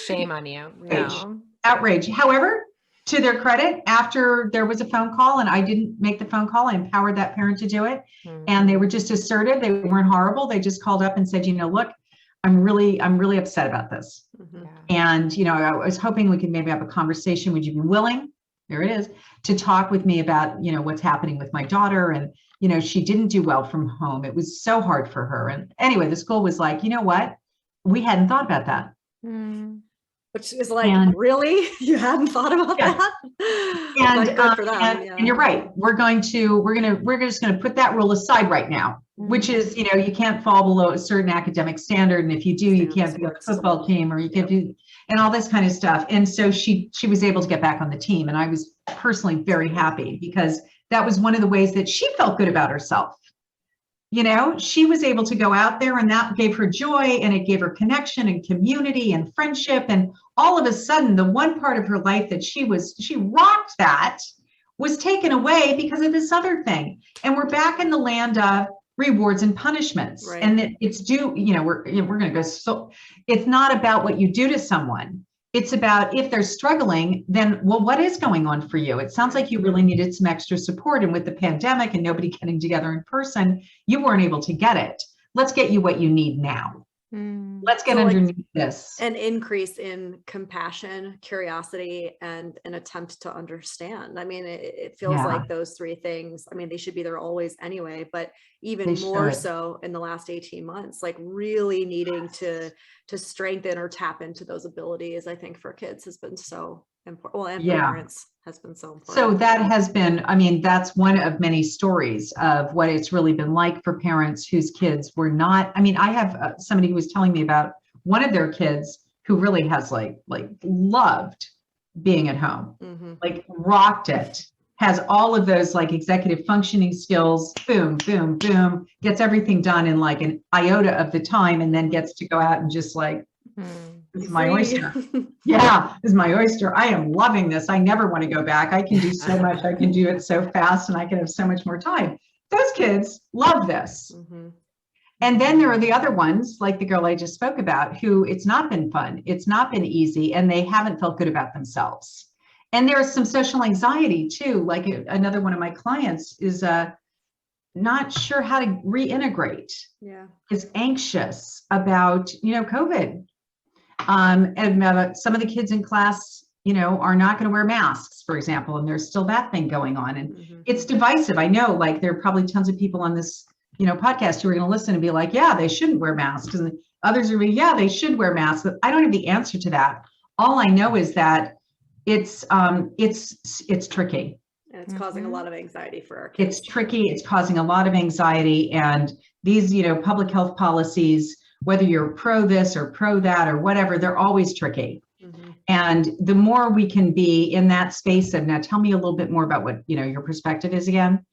Shame on you. No. Outrage. However, to their credit, after there was a phone call, and I didn't make the phone call, I empowered that parent to do it. And they were just assertive. They weren't horrible. They just called up and said, you know, look, I'm really upset about this. And, you know, I was hoping we could maybe have a conversation. Would you be willing? There it is, to talk with me about, you know, what's happening with my daughter. And, you know, she didn't do well from home. It was so hard for her. And anyway, the school was like, you know what? We hadn't thought about that. Which is like, really? You hadn't thought about that? And, like, good for them. And you're right. We're just going to put that rule aside right now, which is, you know, you can't fall below a certain academic standard. And if you do, you can't be on the football team, or you can't do, and all this kind of stuff. And so she was able to get back on the team. And I was personally very happy, because that was one of the ways that she felt good about herself. You know, she was able to go out there, and that gave her joy, and it gave her connection and community and friendship. And all of a sudden, the one part of her life that she rocked, that was taken away because of this other thing. And we're back in the land of rewards and punishments. Right. And it's due, you know, we're going to go. So it's not about what you do to someone. It's about, if they're struggling, then, well, what is going on for you? It sounds like you really needed some extra support. And with the pandemic and nobody getting together in person, you weren't able to get it. Let's get you what you need now. Let's get underneath this. An increase in compassion, curiosity, and an attempt to understand. I mean, it feels like those three things, I mean, they should be there always anyway, but even more so in the last 18 months, like really needing to strengthen or tap into those abilities, I think, for kids has been so Well, and for parents has been so important. So that has been, I mean, that's one of many stories of what it's really been like for parents whose kids were not, I mean, I have somebody who was telling me about one of their kids who really has like loved being at home, like rocked it, has all of those like executive functioning skills, boom, boom, boom, gets everything done in like an iota of the time, and then gets to go out and just like, this is my oyster. Yeah, this is my oyster. I am loving this. I never want to go back. I can do so much. I can do it so fast, and I can have so much more time. Those kids love this. And then there are the other ones, like the girl I just spoke about, who it's not been fun. It's not been easy, and they haven't felt good about themselves. And there's some social anxiety too. Like another one of my clients is not sure how to reintegrate. Is anxious about, COVID. And some of the kids in class, are not going to wear masks, for example, and there's still that thing going on. And it's divisive. I know, like, there are probably tons of people on this, podcast who are going to listen and be like, yeah, they shouldn't wear masks. And others are going, yeah, they should wear masks. But I don't have the answer to that. All I know is that it's tricky. And it's causing a lot of anxiety for our kids. It's tricky. It's causing a lot of anxiety. And these, public health policies, whether you're pro this or pro that or whatever, they're always tricky. And the more we can be in that space of, now tell me a little bit more about what, your perspective is again,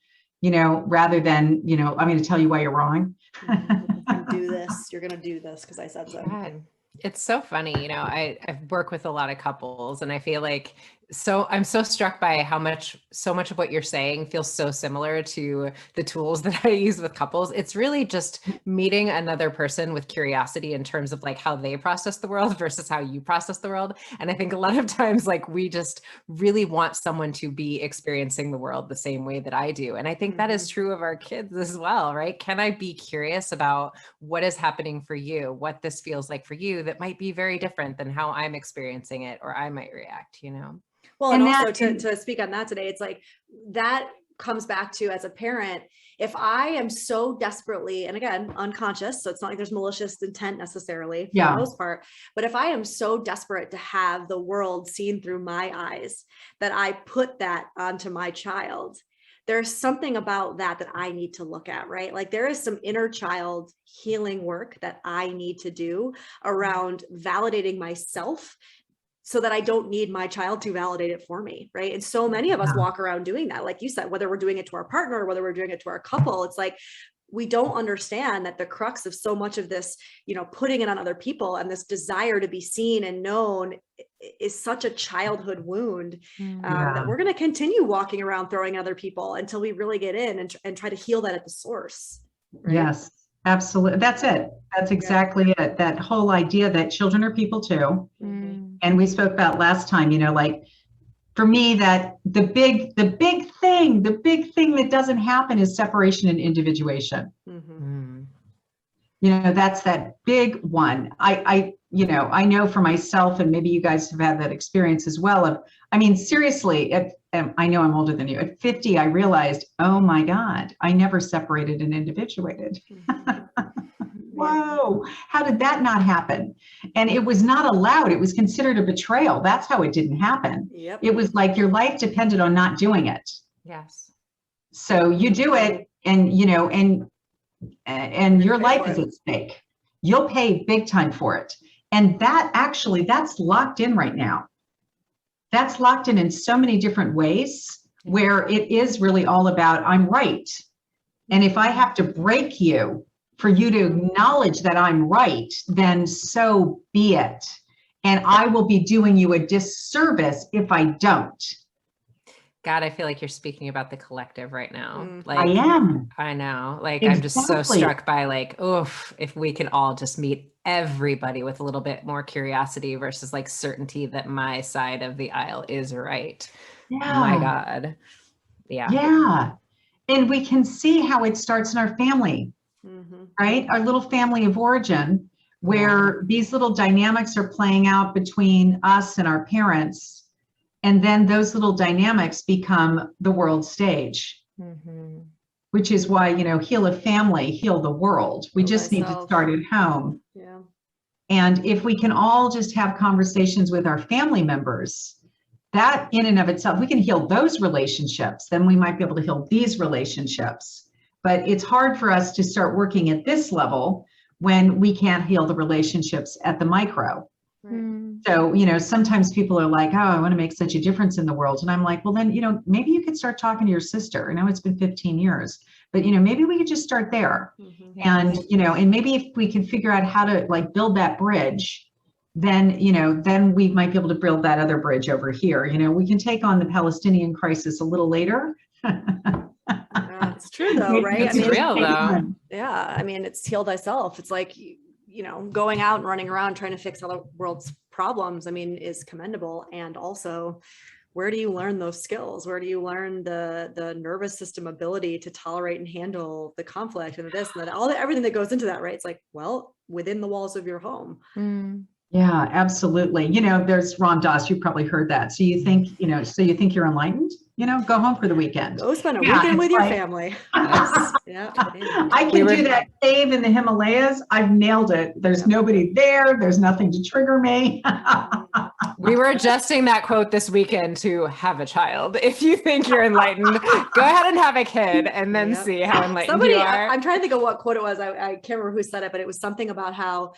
rather than, I'm going to tell you why you're wrong. Do this. You're going to do this because I said so. God. It's so funny. I work with a lot of couples, and I feel like I'm so struck by so much of what you're saying feels so similar to the tools that I use with couples. It's really just meeting another person with curiosity in terms of like how they process the world versus how you process the world. And I think a lot of times, like, we just really want someone to be experiencing the world the same way that I do. And I think that is true of our kids as well, right? Can I be curious about what is happening for you, what this feels like for you that might be very different than how I'm experiencing it or I might react, Well, and also to speak on that today, it's like that comes back to, as a parent, if I am so desperately, and again, unconscious, so it's not like there's malicious intent necessarily for the most part, but if I am so desperate to have the world seen through my eyes that I put that onto my child, there's something about that I need to look at, right? Like, there is some inner child healing work that I need to do around validating myself, so that I don't need my child to validate it for me, right? And so many of us walk around doing that. Like you said, whether we're doing it to our partner or whether we're doing it to our couple, it's like, we don't understand that the crux of so much of this, putting it on other people and this desire to be seen and known is such a childhood wound that we're going to continue walking around throwing other people until we really get in and try to heal that at the source. Right? Yes, absolutely. That's it. That's exactly it. That whole idea that children are people too. And we spoke about last time, like, for me, that the big thing that doesn't happen is separation and individuation. That's that big one. I know for myself, and maybe you guys have had that experience as well, seriously, I know I'm older than you. At 50, I realized, oh my God, I never separated and individuated. Whoa, how did that not happen? And it was not allowed. It was considered a betrayal. That's how it didn't happen. It was like your life depended on not doing it. Yes. So you do it, and and your life is at stake. You'll pay big time for it. And that's locked in right now. That's locked in so many different ways, where it is really all about, I'm right. And if I have to break you for you to acknowledge that I'm right, then so be it. And I will be doing you a disservice if I don't. God, I feel like you're speaking about the collective right now. Like, I am. I know. Like, exactly. I'm just so struck by, like, if we can all just meet everybody with a little bit more curiosity versus like certainty that my side of the aisle is right. Yeah. My God. Yeah. Yeah. And we can see how it starts in our family. Right? Our little family of origin, where these little dynamics are playing out between us and our parents. And then those little dynamics become the world stage, which is why, heal a family, heal the world. We just need to start at home. Yeah. And if we can all just have conversations with our family members that in and of itself, we can heal those relationships, then we might be able to heal these relationships. But it's hard for us to start working at this level when we can't heal the relationships at the micro. Right. So, you know, sometimes people are like, oh, I want to make such a difference in the world. And I'm like, well, then, you know, maybe you could start talking to your sister. I know it's been 15 years, but, you know, maybe we could just start there. And, you know, and maybe if we can figure out how to like build that bridge, then, you know, then we might be able to build that other bridge over here. You know, we can take on the Palestinian crisis a little later. It's true though, right? It's real though. Yeah. I mean, it's heal thyself. It's like, you know, going out and running around trying to fix other world's problems, I mean, is commendable. And also, where do you learn those skills? Where do you learn the nervous system ability to tolerate and handle the conflict and this and that, everything that goes into that, right? It's like, well, within the walls of your home. Yeah, absolutely. You know, there's Ram Dass, you've probably heard that. So you think, you know, so you think you're enlightened? You know, go home for the weekend. Go spend a weekend with your family. Yeah, I can do that cave in the Himalayas. I've nailed it. There's nobody there. There's nothing to trigger me. We were adjusting that quote this weekend to have a child. If you think you're enlightened, go ahead and have a kid and then see how enlightened you are. I'm trying to think of what quote it was. I can't remember who said it, but it was something about how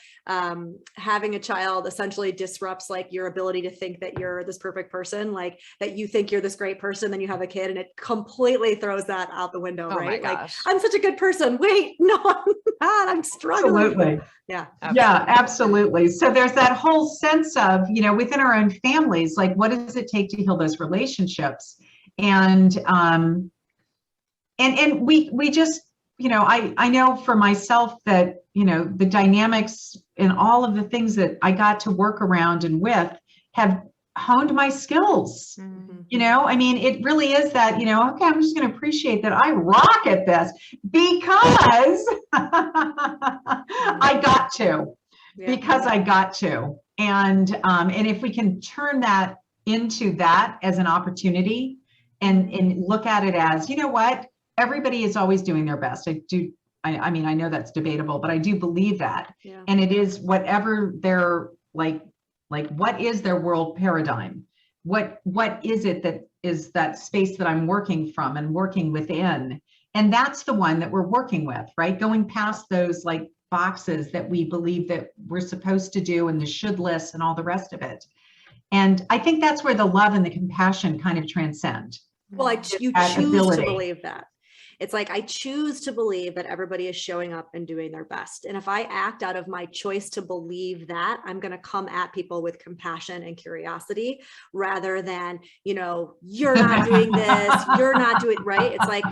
having a child essentially disrupts like your ability to think that you're this perfect person, like that you think you're this great person, then you have a kid and it completely throws that out the window, right? Like, I'm such a good person. Wait, no, I'm not. I'm struggling. Absolutely. Yeah. Yeah, absolutely. So there's that whole sense of, you know, within our own families, like what does it take to heal those relationships? And we just, you know, I know for myself that, you know, the dynamics and all of the things that I got to work around and with have honed my skills. You know, I mean, it really is that, you know, okay, I'm just going to appreciate that I rock at this because I got to, because I got to. And if we can turn that into that as an opportunity and look at it as, you know what, everybody is always doing their best. I mean, I know that's debatable, but I do believe that. And it is whatever their like what is their world paradigm? What is it that is that space that I'm working from and working within? And that's the one that we're working with, right? Going past those like boxes that we believe that we're supposed to do and the should lists and all the rest of it. And I think that's where the love and the compassion kind of transcend. Well, you choose to believe that. It's like, I choose to believe that everybody is showing up and doing their best. And if I act out of my choice to believe that, I'm going to come at people with compassion and curiosity rather than, you know, you're not doing this, you're not doing right. It's like,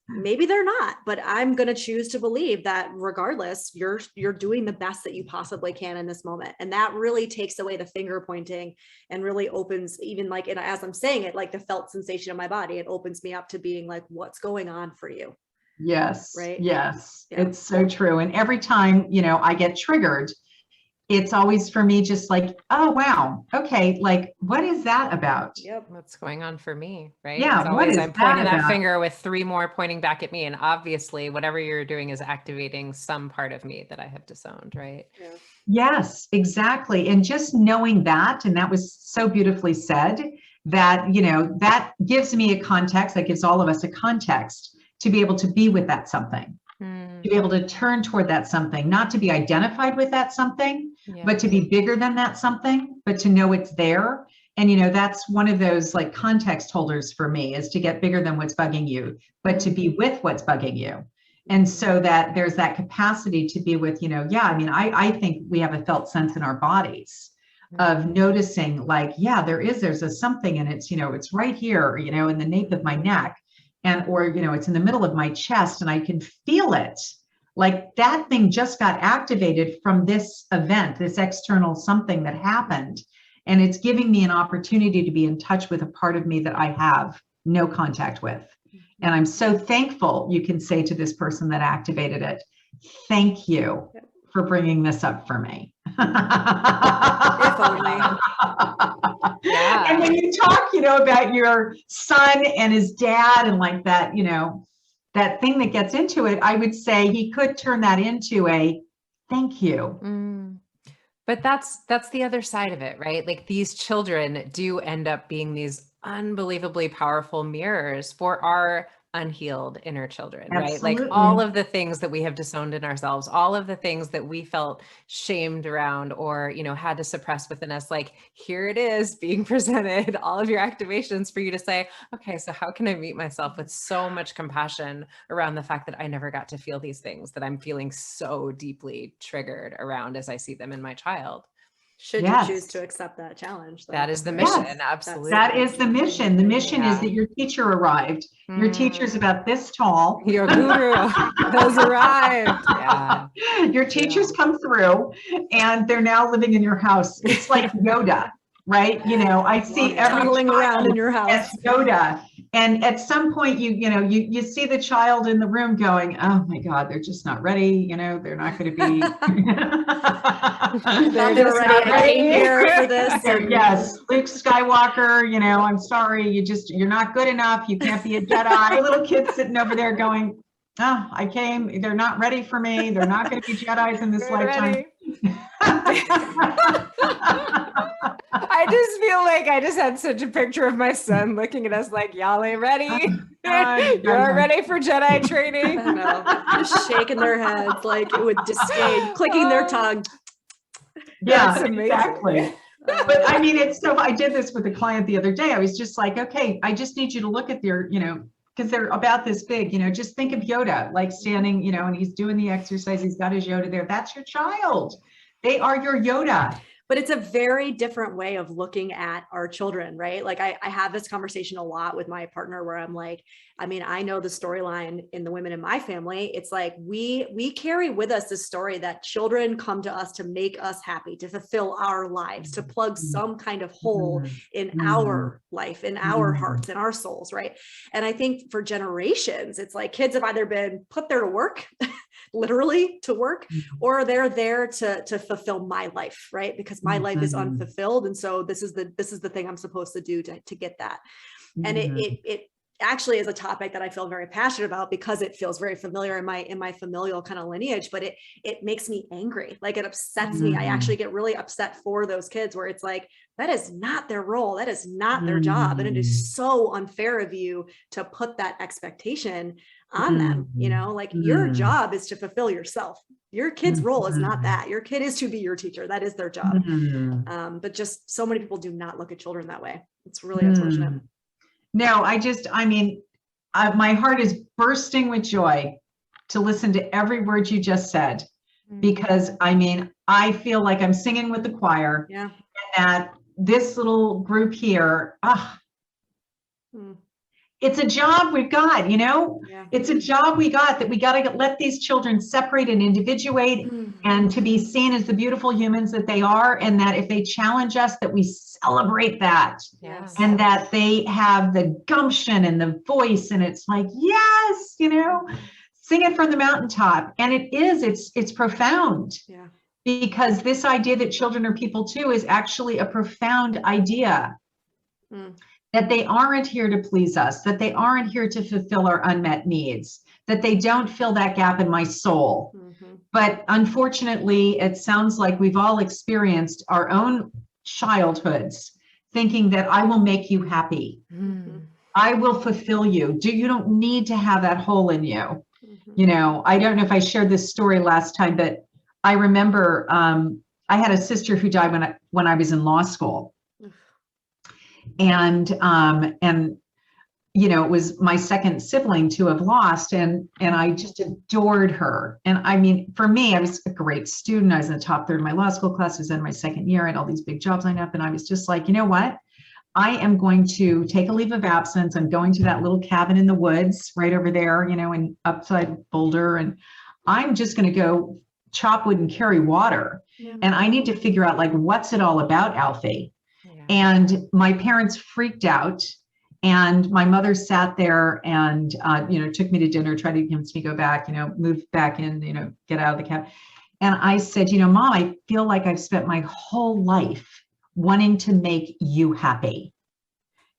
maybe they're not, but I'm going to choose to believe that regardless, you're doing the best that you possibly can in this moment. And that really takes away the finger pointing and really opens, even like, and as I'm saying it, like the felt sensation in my body, it opens me up to being like, what's going on for you? Yes. Right. Yes. Yeah. It's so true. And every time, you know, I get triggered, it's always for me just like, oh, wow. Okay. Like, what is that about? Yep. What's going on for me? Right. Yeah. It's always, I'm pointing that finger with 3 more pointing back at me. And obviously whatever you're doing is activating some part of me that I have disowned. Right. Yeah. Yes, exactly. And just knowing that, and that was so beautifully said, that, you know, that gives me a context, that gives all of us a context to be able to be with that something. To be able to turn toward that something, not to be identified with that something, but to be bigger than that something, but to know it's there. And, you know, that's one of those like context holders for me, is to get bigger than what's bugging you, but to be with what's bugging you. And so that there's that capacity to be with, you know, I mean, I think we have a felt sense in our bodies of noticing like, there's a something, and it's, you know, it's right here, you know, in the nape of my neck. Or, you know, it's in the middle of my chest and I can feel it. Like that thing just got activated from this event, this external something that happened. And it's giving me an opportunity to be in touch with a part of me that I have no contact with. And I'm so thankful you can say to this person that activated it, thank you for bringing this up for me. If only. And when you talk, you know, about your son and his dad and like that, you know, that thing that gets into it, I would say he could turn that into a thank you. But that's the other side of it, right? Like these children do end up being these unbelievably powerful mirrors for our unhealed inner children, right? Like all of the things that we have disowned in ourselves, all of the things that we felt shamed around or, you know, had to suppress within us, like here it is being presented, all of your activations for you to say, okay, so how can I meet myself with so much compassion around the fact that I never got to feel these things that I'm feeling so deeply triggered around as I see them in my child? Should you choose to accept that challenge? That is the mission. Absolutely. That is the mission. The mission is that your teacher arrived. Your teacher's about this tall. Your guru has arrived. Yeah. Your teachers come through and they're now living in your house. It's like Yoda, right? You know, I see everything around in your house. as Yoda. And at some point, you see the child in the room going, oh my God, they're just not ready. You know, they're not going to be. they're just not ready here for this. Yes, Luke Skywalker. You know, I'm sorry, you're not good enough. You can't be a Jedi. Little kids sitting over there going, oh, I came. They're not ready for me. They're not going to be Jedis in this lifetime. I just feel like I just had such a picture of my son looking at us like, y'all ain't ready. You're ready for Jedi training. I know. Just shaking their heads like it would disdain, clicking their tongue. Yeah, exactly. But I mean, I did this with a client the other day. I was just like, okay, I just need you to look at their, you know, because they're about this big, you know, just think of Yoda, like standing, you know, and he's doing the exercise. He's got his Yoda there. That's your child. They are your Yoda. But it's a very different way of looking at our children, right? Like I have this conversation a lot with my partner where I'm like, I mean, I know the storyline in the women in my family. It's like we carry with us this story that children come to us to make us happy, to fulfill our lives, to plug some kind of hole in our life, in our hearts, in our souls, right? And I think for generations, it's like kids have either been put there to work, literally to work, or they're there to fulfill my life, right? Because my life is unfulfilled. And so this is the thing I'm supposed to do to get that. And it actually is a topic that I feel very passionate about because it feels very familiar in my familial kind of lineage, but it makes me angry. Like it upsets me. I actually get really upset for those kids where it's like, that is not their role. That is not their job. And it is so unfair of you to put that expectation on them. You know, like your job is to fulfill yourself. Your kid's role is not that. Your kid is to be your teacher. That is their job. But just so many people do not look at children that way. It's really unfortunate. No, my heart is bursting with joy to listen to every word you just said, because I feel like I'm singing with the choir. Yeah. And that this little group here, it's a job we've got, you know, it's a job we got, that we got to let these children separate and individuate and to be seen as the beautiful humans that they are. And that if they challenge us, that we celebrate that. Yes. And that they have the gumption and the voice. And it's like, yes, you know, sing it from the mountaintop. And it's profound. Yeah. Because this idea that children are people too is actually a profound idea. That they aren't here to please us, that they aren't here to fulfill our unmet needs, that they don't fill that gap in my soul. But unfortunately, it sounds like we've all experienced our own childhoods thinking that I will make you happy. I will fulfill you. You don't need to have that hole in you. You know, I don't know if I shared this story last time, but I remember I had a sister who died when I was in law school. And you know, it was my second sibling to have lost, and I just adored her. And I mean, for me, I was a great student. I was in the top third of my law school class. I was in my second year, and all these big jobs lined up. And I was just like, you know what? I am going to take a leave of absence. I'm going to that little cabin in the woods right over there, you know, in upside Boulder. And I'm just going to go chop wood and carry water. And I need to figure out, like, what's it all about, Alfie? And my parents freaked out, and my mother sat there and, you know, took me to dinner, tried to convince me to go back, you know, move back in, you know, get out of the cab. And I said, you know, Mom, I feel like I've spent my whole life wanting to make you happy.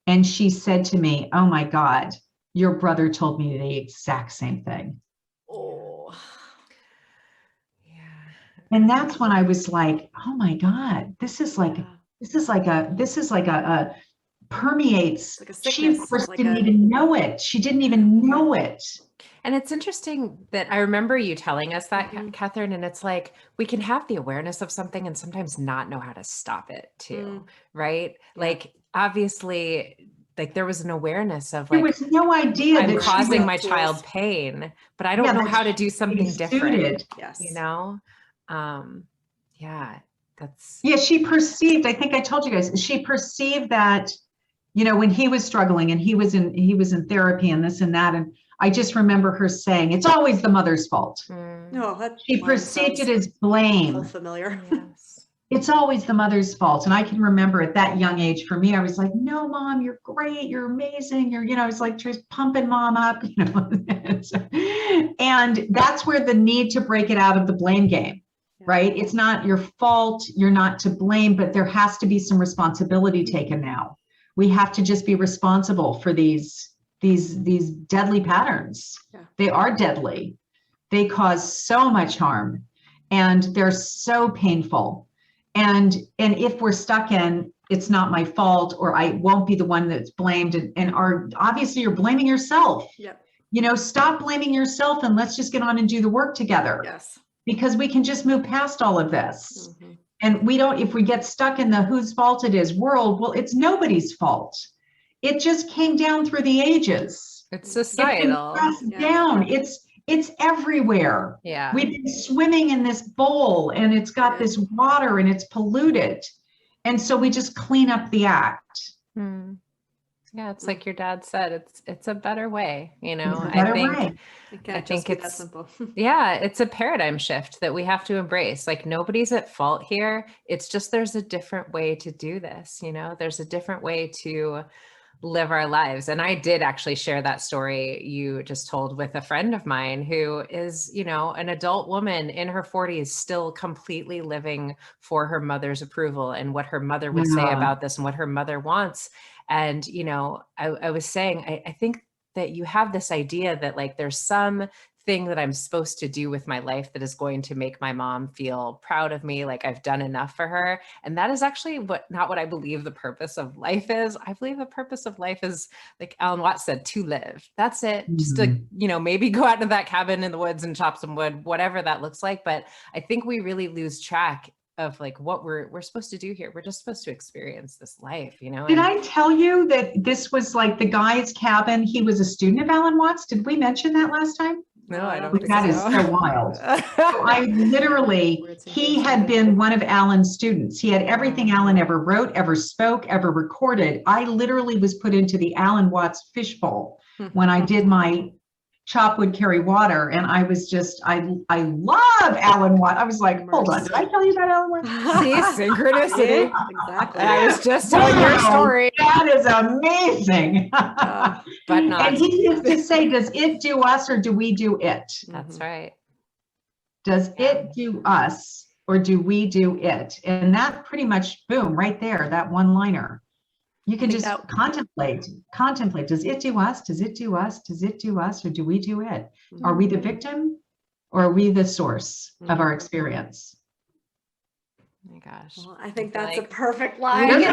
And she said to me, oh my God, your brother told me the exact same thing. Oh, yeah. And that's when I was like, oh my God, this is like a permeates. Like a She, of sickness, course, like didn't even know it. She didn't even know it. And it's interesting that I remember you telling us that, Katherine, and it's like, we can have the awareness of something and sometimes not know how to stop it too, right? Yeah. Like, obviously, like there was an awareness of like, there was no idea I'm that causing my child pain, but I don't know how to do something different, you know? Yeah, that's. Yeah, she perceived, I think I told you guys, she perceived that, you know, when he was struggling and he was in therapy and this and that. And I just remember her saying, it's always the mother's fault. No, she perceived it as blame. So familiar. Yes. It's always the mother's fault. And I can remember at that young age, for me, I was like, no, Mom, you're great. You're amazing. You're, you know, I was like just pumping Mom up, you know. And that's where the need to break it out of the blame game, right? It's not your fault. You're not to blame, but there has to be some responsibility taken now. We have to just be responsible for these deadly patterns. Yeah. They are deadly. They cause so much harm and they're so painful. And if we're stuck in, it's not my fault, or I won't be the one that's blamed, and obviously you're blaming yourself. Yep. You know, stop blaming yourself and let's just get on and do the work together. Yes. Because we can just move past all of this. Mm-hmm. And we don't, if we get stuck in the whose fault it is world, well, it's nobody's fault. It just came down through the ages. It's societal. It's been passed down. It's everywhere. Yeah. We've been swimming in this bowl and it's got this water and it's polluted. And so we just clean up the act. Hmm. Yeah, it's like your dad said, it's a better way, you know. I think it's simple. Yeah, it's a paradigm shift that we have to embrace. Like nobody's at fault here. It's just there's a different way to do this, you know. There's a different way to live our lives. And I did actually share that story you just told with a friend of mine who is, you know, an adult woman in her 40s, still completely living for her mother's approval and what her mother would say about this and what her mother wants. And, you know, I was saying, I think that you have this idea that like, there's some thing that I'm supposed to do with my life that is going to make my mom feel proud of me, like I've done enough for her. And that is actually not what I believe the purpose of life is. I believe the purpose of life is, like Alan Watts said, to live. That's it. Mm-hmm. Just to, you know, maybe go out to that cabin in the woods and chop some wood, whatever that looks like. But I think we really lose track of like what we're supposed to do here. We're just supposed to experience this life, you know? Did I tell you that this was like the guy's cabin? He was a student of Alan Watts. Did we mention that last time? No, I don't think that is so wild. So I literally, he had been one of Alan's students. He had everything Alan ever wrote, ever spoke, ever recorded. I literally was put into the Alan Watts fishbowl when I did my chop wood, carry water. And I was just, I love Alan Watts. I was like, hold on, did I tell you about Alan Watts? See, synchronicity. Exactly. I was just telling your story. That is amazing. But not. And he used to say, does it do us or do we do it? That's right. Does it do us or do we do it? And that pretty much, boom, right there, that one-liner. You can just contemplate. Does it do us? Does it do us? Does it do us? Or do we do it? Mm-hmm. Are we the victim or are we the source of our experience? Oh my gosh. Well, I think that's a perfect line. We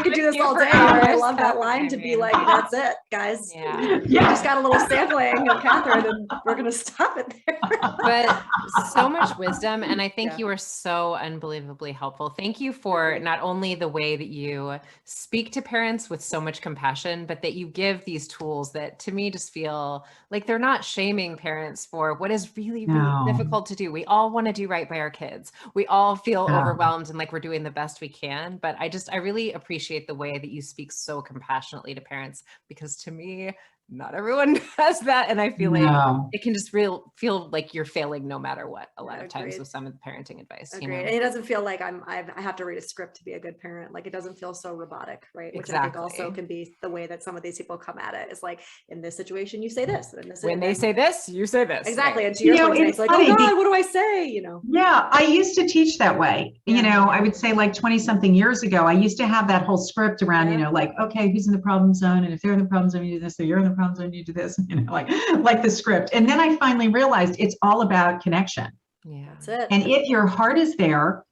could do this all day. I love that line to be like, that's it, guys. Yeah. You just got a little sampling of Katherine and we're going to stop it there. But so much wisdom. And I think you were so unbelievably helpful. Thank you for not only the way that you speak to parents with so much compassion, but that you give these tools that to me just feel like they're not shaming parents for what is really, really difficult to do. We all want to do right by our kids. We all feel overwhelmed and like we're doing the best we can. But I really appreciate the way that you speak so compassionately to parents, because to me, not everyone does that. And I feel like it can just feel like you're failing no matter what a lot of times with some of the parenting advice. You know? And it doesn't feel like I have to read a script to be a good parent. Like it doesn't feel so robotic, right? Which I think also can be the way that some of these people come at it. It's like, in this situation, you say this. When they say this, you say this. Exactly. Right. And to your point, it's like, oh God, what do I say? You know? Yeah, I used to teach that way. You know, I would say like 20 something years ago, I used to have that whole script around, you know, like, okay, who's in the problem zone? And if they're in the problem zone, you do this, or you're in the problem zone, you do this. You know, like the script. And then I finally realized it's all about connection. Yeah. That's it. And if your heart is there,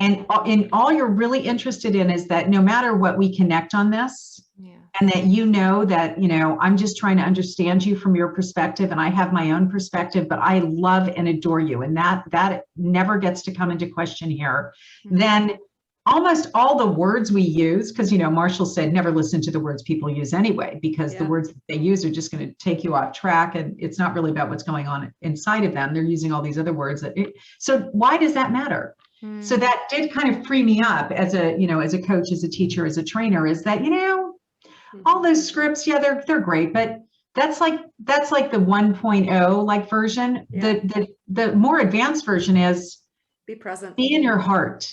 and all you're really interested in is that no matter what, we connect on this, and that that, I'm just trying to understand you from your perspective, and I have my own perspective, but I love and adore you. And that never gets to come into question here. Then almost all the words we use, because, Marshall said, never listen to the words people use anyway, because the words that they use are just going to take you off track. And it's not really about what's going on inside of them. They're using all these other words. So why does that matter? So that did kind of free me up as a coach, as a teacher, as a trainer, is that, all those scripts, they're great, but that's like the 1.0 like version. The more advanced version is be present, be in your heart,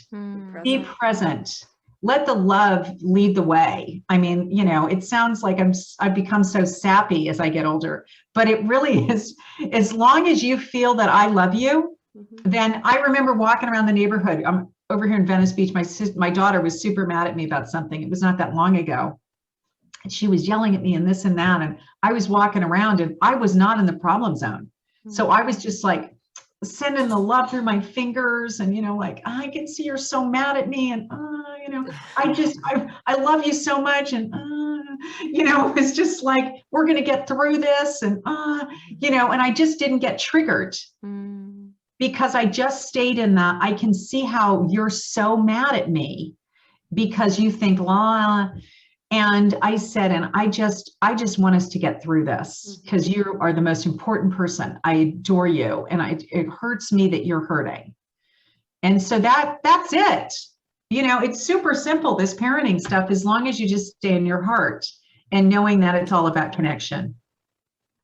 be present. Let the love lead the way. I mean, it sounds like I've become so sappy as I get older, but it really is. As long as you feel that I love you, then I remember walking around the neighborhood. I'm over here in Venice Beach. My daughter was super mad at me about something. It was not that long ago. And she was yelling at me and this and that. And I was walking around and I was not in the problem zone. So I was just like sending the love through my fingers and, like, I can see you're so mad at me. And, I love you so much. And, it was just like, we're going to get through this. And, and I just didn't get triggered. Because I just stayed in that. I can see how you're so mad at me because you think, and I said, and I just want us to get through this because you are the most important person. I adore you. And it hurts me that you're hurting. And so that's it. It's super simple, this parenting stuff, as long as you just stay in your heart and knowing that it's all about connection.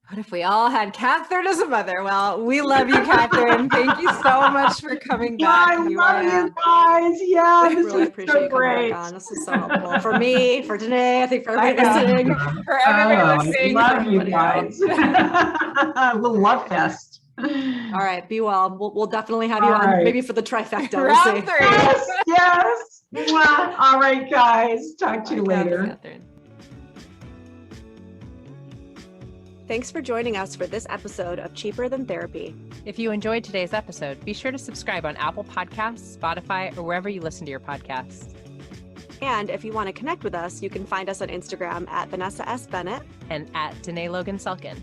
What if we all had Katherine as a mother? Well, we love you, Katherine. Thank you so much for coming back. I love you guys. Yeah, this really appreciate so great. This is so helpful for me, for Danae, I think for everybody listening. For everybody listening. I love you guys. We'll love fest. All right, be well. We'll definitely have you on maybe for the trifecta. Round 3. Yes. All right, guys. Talk to you later. Katherine. Thanks for joining us for this episode of Cheaper Than Therapy. If you enjoyed today's episode, be sure to subscribe on Apple Podcasts, Spotify, or wherever you listen to your podcasts. And if you want to connect with us, you can find us on Instagram at Vanessa S. Bennett and at Danae Logan Selkin.